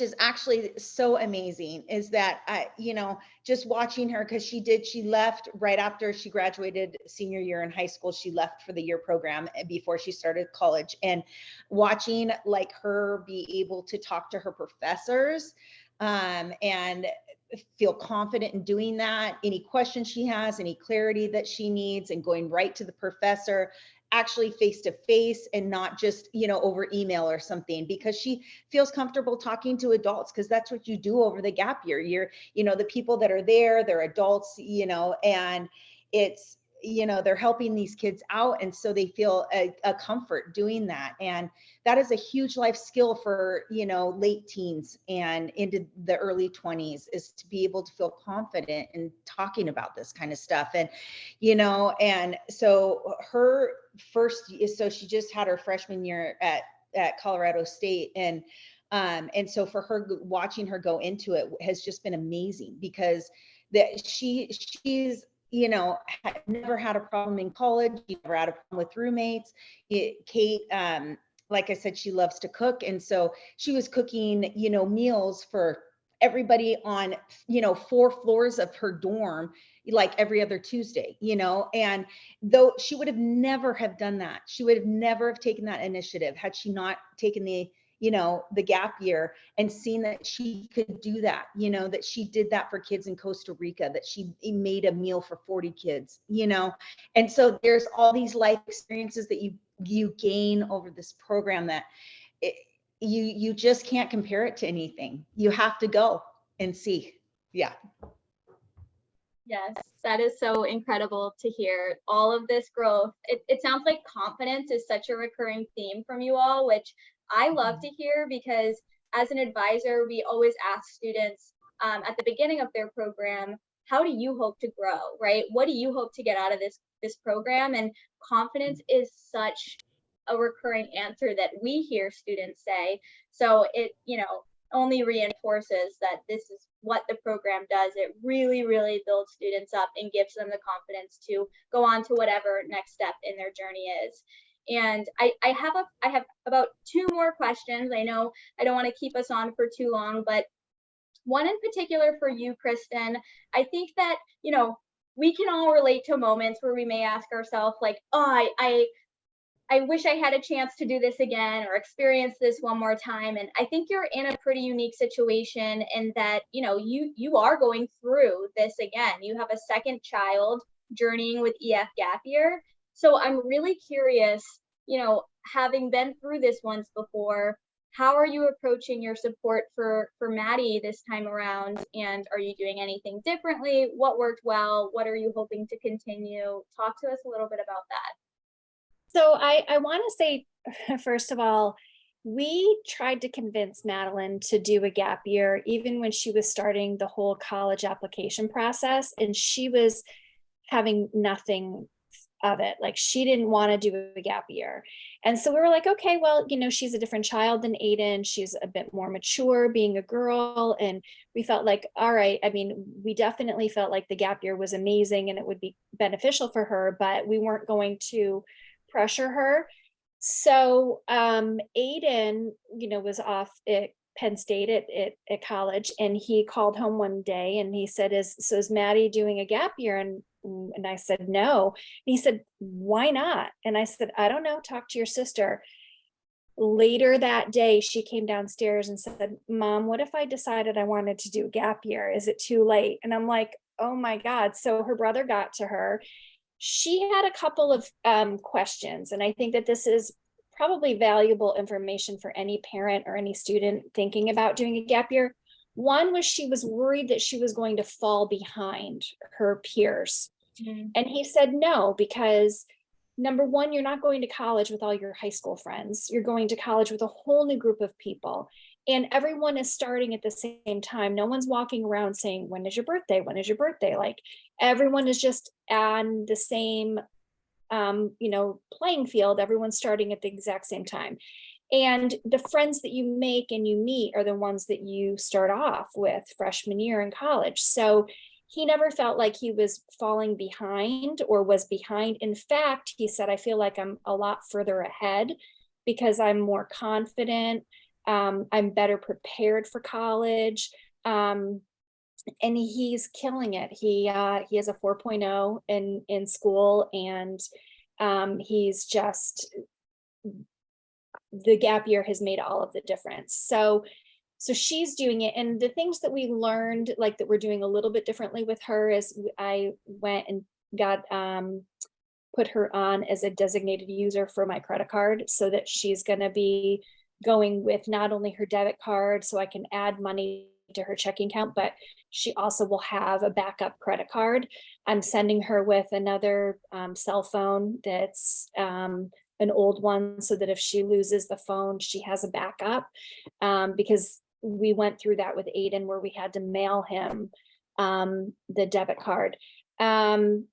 is actually so amazing, is that you know, just watching her, because she left right after she graduated senior year in high school. She left for the year program before she started college, and watching like her be able to talk to her professors, and feel confident in doing that. Any questions she has, any clarity that she needs, and going right to the professor, actually face to face, and not just, you know, over email or something, because she feels comfortable talking to adults, because that's what you do over the gap year. You know, the people that are there, they're adults, you know, and it's, you know, they're helping these kids out. And so they feel a comfort doing that. And that is a huge life skill for, you know, late teens and into the early 20s, is to be able to feel confident in talking about this kind of stuff. And, you know, and so so she just had her freshman year at Colorado State. And so for her, watching her go into it has just been amazing, because that she's, you know, never had a problem in college. She never had a problem with roommates. Kate, like I said, she loves to cook. And so she was cooking, you know, meals for everybody on, you know, 4 floors of her dorm, like every other Tuesday, you know, and though she would have never have done that, she would have never have taken that initiative had she not taken the, you know, the gap year and seen that she could do that, you know, that she did that for kids in Costa Rica, that she made a meal for 40 kids, you know. And so there's all these life experiences that you gain over this program that you just can't compare it to anything. You have to go and see. Yeah. Yes, that is so incredible to hear all of this growth. It sounds like confidence is such a recurring theme from you all, which I love to hear, because as an advisor, we always ask students at the beginning of their program, how do you hope to grow, right? What do you hope to get out of this program? And confidence is such a recurring answer that we hear students say. So it, you know, only reinforces that this is what the program does. It really, really builds students up and gives them the confidence to go on to whatever next step in their journey is. And I have about 2 more questions. I know I don't want to keep us on for too long, but one in particular for you, Kristen. I think that, you know, we can all relate to moments where we may ask ourselves like, oh, I wish I had a chance to do this again or experience this one more time. And I think you're in a pretty unique situation in that, you know, you are going through this again. You have a second child journeying with EF gap year. So I'm really curious, you know, having been through this once before, how are you approaching your support for Maddie this time around? And are you doing anything differently? What worked well? What are you hoping to continue? Talk to us a little bit about that. So I want to say, first of all, we tried to convince Madeline to do a gap year, even when she was starting the whole college application process, and she was having nothing of it. Like, she didn't want to do a gap year. And so we were like, okay, well, you know, she's a different child than Aiden. She's a bit more mature being a girl. And we felt like, all right, I mean, we definitely felt like the gap year was amazing and it would be beneficial for her, but we weren't going to pressure her. So Aiden, you know, was off at Penn State at college, and he called home one day and he said, is Maddie doing a gap year? And I said, no. And he said, why not? And I said, I don't know, talk to your sister. Later that day, she came downstairs and said, Mom, what if I decided I wanted to do a gap year? Is it too late? And I'm like, oh my God. So her brother got to her. She had a couple of questions, and I think that this is probably valuable information for any parent or any student thinking about doing a gap year. One was she was worried that she was going to fall behind her peers. Mm-hmm. And he said no, because number one, you're not going to college with all your high school friends. You're going to college with a whole new group of people. And everyone is starting at the same time. No one's walking around saying, when is your birthday? When is your birthday? Like, everyone is just on the same, you know, playing field. Everyone's starting at the exact same time. And the friends that you make and you meet are the ones that you start off with freshman year in college. So he never felt like he was falling behind or was behind. In fact, he said, I feel like I'm a lot further ahead because I'm more confident. I'm better prepared for college. And he's killing it. He has a 4.0 in school, and he's just, the gap year has made all of the difference. So she's doing it. And the things that we learned, like that we're doing a little bit differently with her, is I went and got put her on as a designated user for my credit card, so that she's going to be going with not only her debit card so I can add money to her checking account, but she also will have a backup credit card. I'm sending her with another cell phone that's an old one, so that if she loses the phone, she has a backup, because we went through that with Aiden, where we had to mail him the debit card. And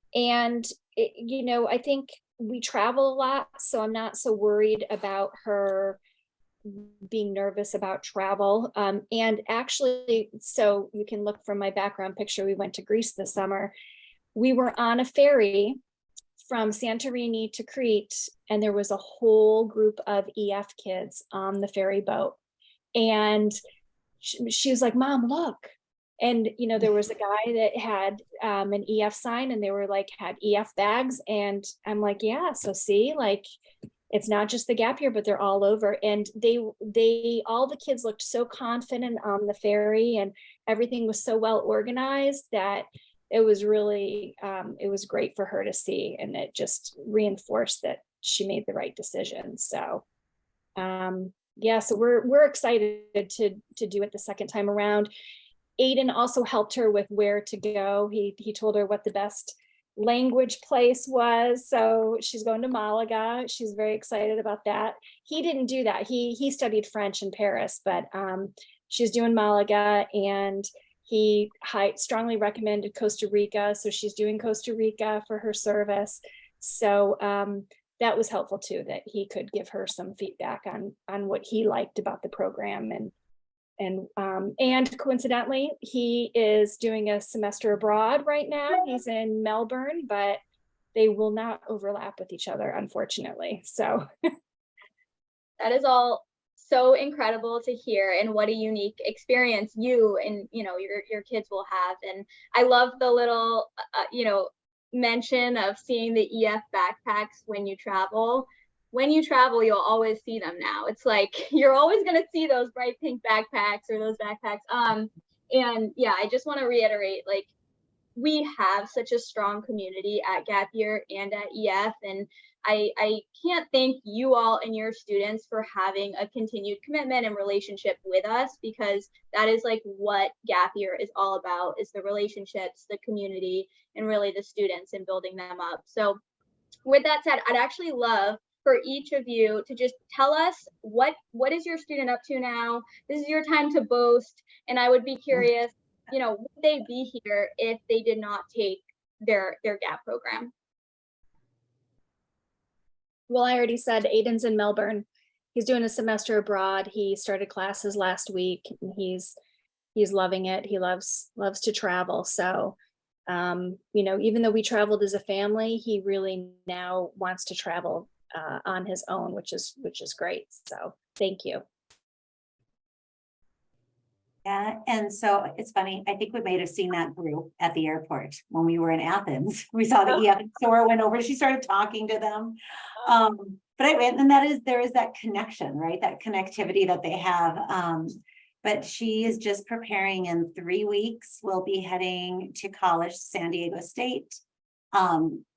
it, you know, I think we travel a lot, so I'm not so worried about her being nervous about travel. And actually, so you can look from my background picture, we went to Greece this summer. We were on a ferry from Santorini to Crete, and there was a whole group of EF kids on the ferry boat. And she was like, Mom, look. And, you know, there was a guy that had an EF sign, and they were like, had EF bags. And I'm like, yeah, so see, like, it's not just the gap year, but they're all over. And all the kids looked so confident on the ferry, and everything was so well organized that it was really, it was great for her to see. And it just reinforced that she made the right decision. So, yeah, so we're excited to do it the second time around. Aiden also helped her with where to go. He told her what the best language place was. So she's going to Malaga. She's very excited about that. He didn't do that. He studied French in Paris, but she's doing Malaga, and he strongly recommended Costa Rica. So she's doing Costa Rica for her service. So that was helpful too, that he could give her some feedback on what he liked about the program. And coincidentally, he is doing a semester abroad right now. He's in Melbourne, but they will not overlap with each other, unfortunately. So that is all so incredible to hear, and what a unique experience you and, you know, your kids will have. And I love the little, you know, mention of seeing the EF backpacks when you travel. When you travel, you'll always see them now. It's like you're always going to see those bright pink backpacks or those backpacks. And yeah, I just want to reiterate, like, we have such a strong community at Gap Year and at EF, and I can't thank you all and your students for having a continued commitment and relationship with us, because that is like what Gap Year is all about, is the relationships, the community, and really the students and building them up. So with that said, I'd actually love for each of you to just tell us what is your student up to now. This is your time to boast, and I would be curious, you know, would they be here if they did not take their GAP program? Well, I already said Aiden's in Melbourne. He's doing a semester abroad. He started classes last week, and he's loving it. He loves to travel. So, you know, even though we traveled as a family, he really now wants to travel on his own, which is great. So thank you. Yeah, and so it's funny, I think we may have seen that group at the airport when we were in Athens. We saw the EF, and Sora went over, she started talking to them. But and there is that connection, right? That connectivity that they have. But she is just preparing. In 3 weeks, we'll be heading to college, San Diego State.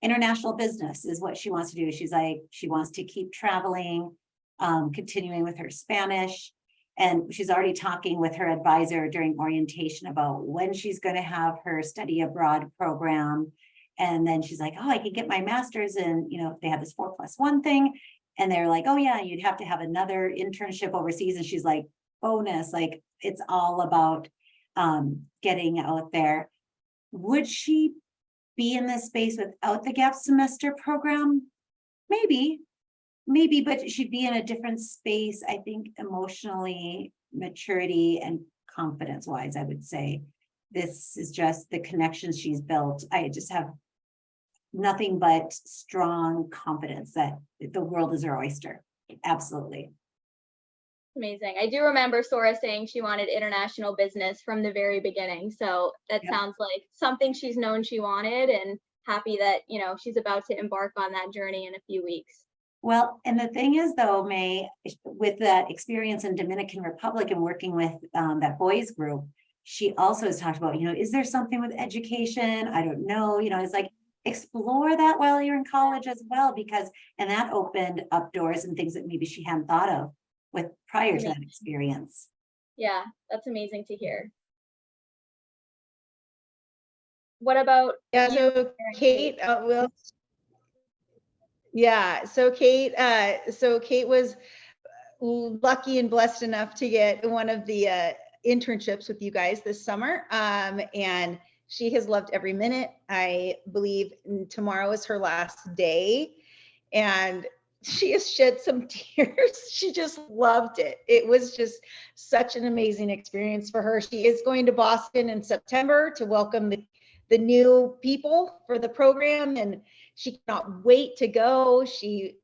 International business is what she wants to do. She's like, she wants to keep traveling, continuing with her Spanish. And she's already talking with her advisor during orientation about when she's going to have her study abroad program. And then she's like, oh, I could get my master's in, you know, they have this 4+1 thing. And they're like, oh yeah, you'd have to have another internship overseas. And she's like, bonus, like it's all about getting out there. Would she be in this space without the gap semester program? Maybe, but she'd be in a different space, I think, emotionally, maturity, and confidence wise. I would say this is just the connections she's built. I just have nothing but strong confidence that the world is her oyster. Absolutely. Amazing. I do remember Sora saying she wanted international business from the very beginning. So that sounds like something she's known she wanted, and happy that, you know, she's about to embark on that journey in a few weeks. Well, and the thing is though, May, with that experience in Dominican Republic and working with that boys group, she also has talked about, you know, is there something with education? I don't know, you know, it's like, explore that while you're in college as well, because, and that opened up doors and things that maybe she hadn't thought of with prior to that experience. Yeah, that's amazing to hear. What about so Kate will. Yeah, so Kate was lucky and blessed enough to get one of the internships with you guys this summer, and she has loved every minute. I believe tomorrow is her last day, and she has shed some tears. She just loved it. It was just such an amazing experience for her. She is going to Boston in September to welcome the new people for the program, and she cannot wait to go. She,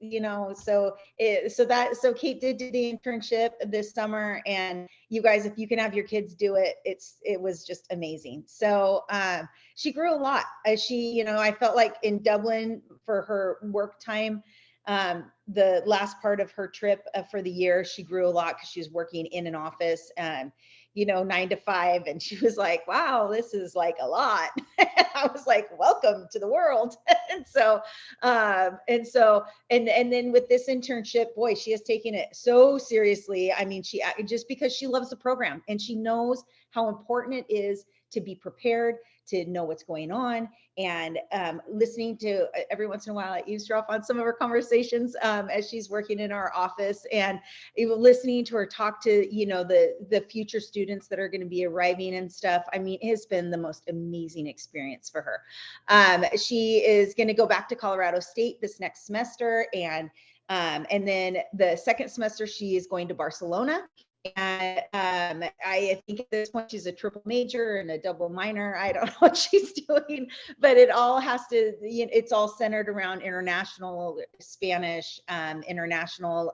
so Kate did do the internship this summer, and you guys, if you can have your kids do it, it was just amazing. So she grew a lot. I felt like in Dublin for her work time, the last part of her trip for the year, she grew a lot because she was working in an office and 9 to 5, and she was like, wow, this is like a lot. I was like, welcome to the world. And then with this internship, boy, she has taken it so seriously. I mean, she just because she loves the program and she knows how important it is to be prepared, to know what's going on, and listening to every once in a while I eavesdrop on some of her conversations as she's working in our office, and even listening to her talk to the future students that are going to be arriving and stuff. I mean, it has been the most amazing experience for her. She is going to go back to Colorado State this next semester, and then the second semester she is going to Barcelona. And I think at this point she's a triple major and a double minor. I don't know what she's doing, but it all has to, it's all centered around international Spanish, international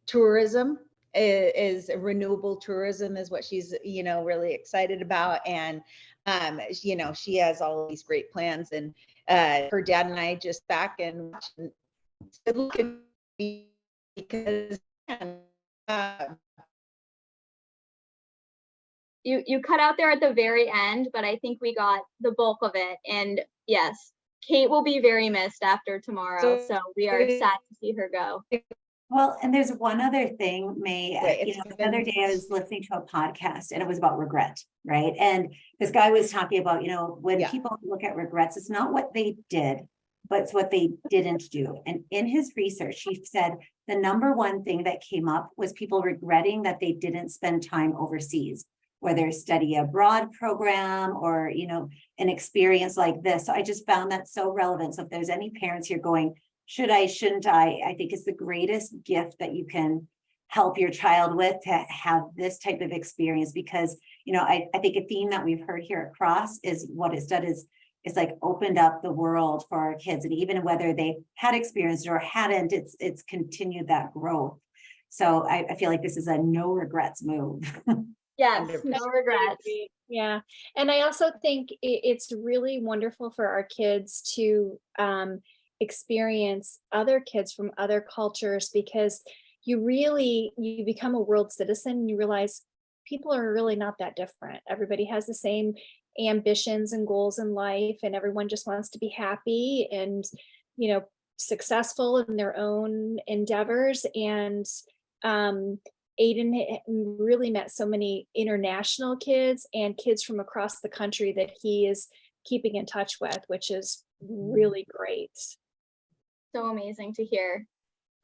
tourism is renewable tourism is what she's, really excited about. And, she has all of these great plans, and her dad and I just back and look at me because you cut out there at the very end, but I think we got the bulk of it. And yes, Kate will be very missed after tomorrow. So we are sad to see her go. Well, and there's one other thing, May. The other day I was listening to a podcast and it was about regret, right? And this guy was talking about, when people look at regrets, it's not what they did, but it's what they didn't do. And in his research, he said the number one thing that came up was people regretting that they didn't spend time overseas, whether study abroad program or, an experience like this. So I just found that so relevant. So if there's any parents here going, should I, shouldn't I think it's the greatest gift that you can help your child with, to have this type of experience, because, I think a theme that we've heard here across is what it's done is like opened up the world for our kids. And even whether they had experienced it or hadn't, it's continued that growth. So I feel like this is a no regrets move. Yes, no regrets. Yeah. And I also think it's really wonderful for our kids to experience other kids from other cultures, because you become a world citizen and you realize people are really not that different. Everybody has the same ambitions and goals in life, and everyone just wants to be happy and, successful in their own endeavors. And Aiden really met so many international kids and kids from across the country that he is keeping in touch with, which is really great. So amazing to hear.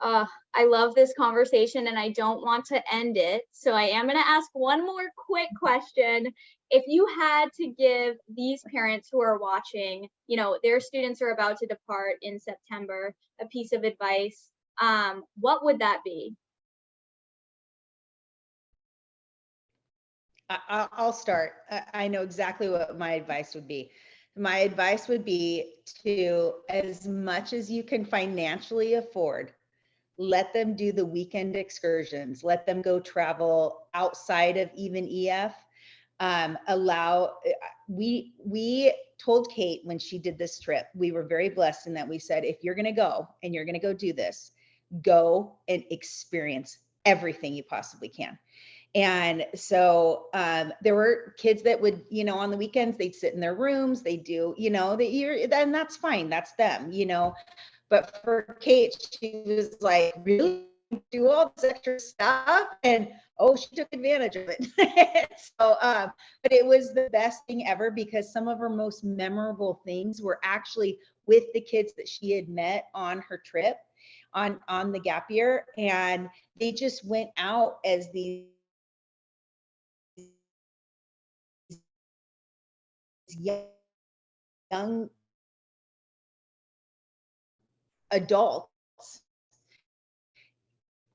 I love this conversation and I don't want to end it. So I am going to ask one more quick question. If you had to give these parents who are watching, their students are about to depart in September, a piece of advice, what would that be? I'll start. I know exactly what my advice would be. My advice would be to, as much as you can financially afford, let them do the weekend excursions. Let them go travel outside of even EF. We told Kate when she did this trip, we were very blessed in that we said, if you're going to go and you're going to go do this, go and experience everything you possibly can. And so there were kids that would, on the weekends, they'd sit in their rooms, they do, then that's fine. That's them, But for Kate, she was like, really do all this extra stuff? And she took advantage of it. So, but it was the best thing ever, because some of her most memorable things were actually with the kids that she had met on her trip on the gap year. And they just went out as these young adults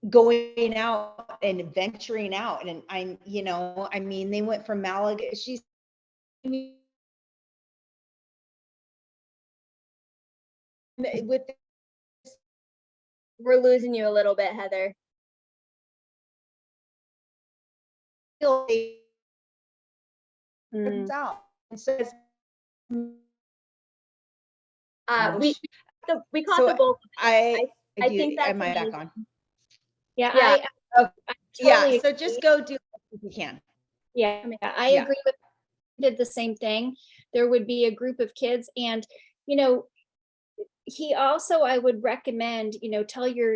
going out and venturing out. And I'm, you know, I mean, they went from Malaga. She's with We're losing you a little bit, Heather. out and says, we caught so the both. I think that's am I back amazing. on? Yeah, Yeah. I Yeah, totally so just go do what you can. Yeah, I Yeah. agree with, did the same thing. There would be a group of kids, and you know, he also, I would recommend, you know,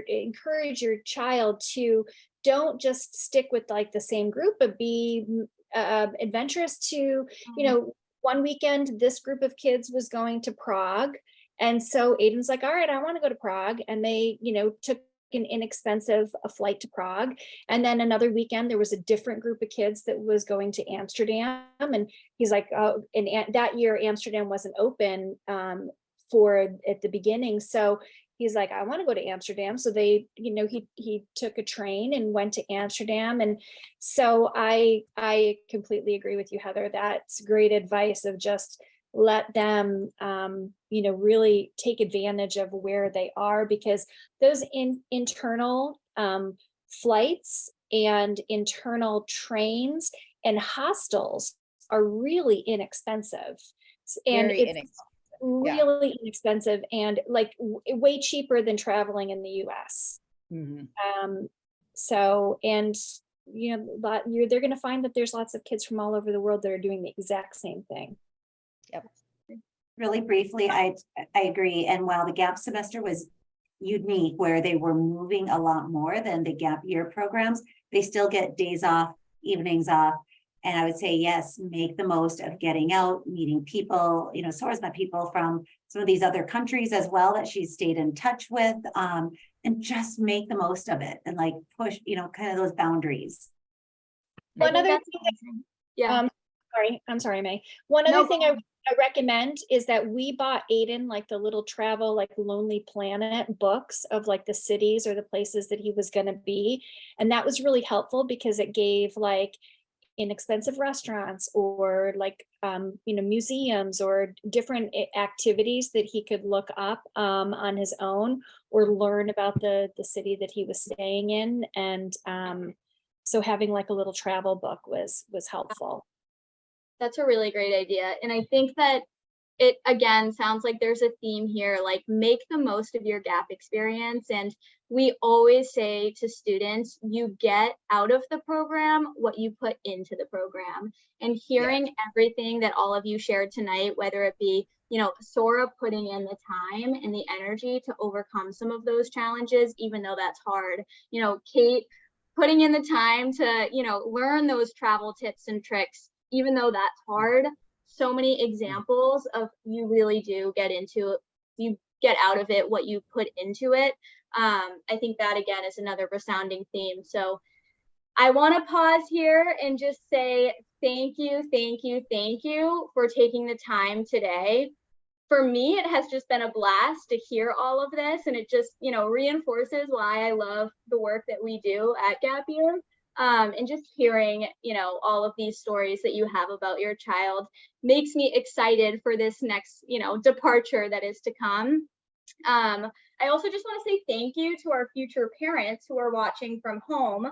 encourage your child to don't just stick with like the same group, but be adventurous to, you know, one weekend this group of kids was going to Prague, and so Aiden's like, all right, I want to go to Prague, and they, you know, took an inexpensive flight to Prague. And then another weekend there was a different group of kids that was going to Amsterdam, and he's like, oh, and that year Amsterdam wasn't open for at the beginning, so he's like, I want to go to Amsterdam. So they, you know, he took a train and went to Amsterdam. And so I completely agree with you, Heather. That's great advice of just let them you know, really take advantage of where they are, because those internal flights and internal trains and hostels are really inexpensive, and Very it's inexpensive. really inexpensive, and like way cheaper than traveling in the US. So, and you know, they're going to find that there's lots of kids from all over the world that are doing the exact same thing. Yep. Really briefly, I agree. And while the gap semester was unique, where they were moving a lot more than the gap year programs, they still get days off, evenings off. And I would say, yes, make the most of getting out, meeting people. You know, Sora's met people from some of these other countries as well that she's stayed in touch with, and just make the most of it and like push, you know, kind of those boundaries. One other thing yeah. I'm sorry, May. One other thing I recommend is that we bought Aiden like the little travel, like Lonely Planet books of like the cities or the places that he was going to be. And that was really helpful because it gave like inexpensive restaurants or like, you know, museums or different activities that he could look up on his own or learn about the city that he was staying in. And so having like a little travel book was helpful. That's a really great idea. And I think that it, again, sounds like there's a theme here, like make the most of your gap experience. And we always say to students, you get out of the program what you put into the program. And hearing everything that all of you shared tonight, whether it be, you know, Sora putting in the time and the energy to overcome some of those challenges, even though that's hard, you know, Kate putting in the time to, you know, learn those travel tips and tricks, even though that's hard. So many examples of you really do get into it, you get out of it what you put into it. I think that again is another resounding theme. So I want to pause here and just say thank you for taking the time today. For me, it has just been a blast to hear all of this, and it just, you know, reinforces why I love the work that we do at Gap Year. And just hearing, you know, all of these stories that you have about your child makes me excited for this next, you know, departure that is to come. I also just want to say thank you to our future parents who are watching from home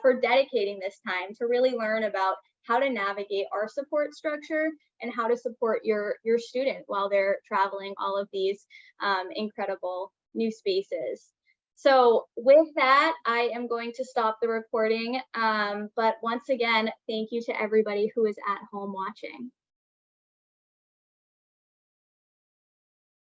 for dedicating this time to really learn about how to navigate our support structure and how to support your student while they're traveling all of these incredible new spaces. So with that, I am going to stop the recording. But once again, thank you to everybody who is at home watching.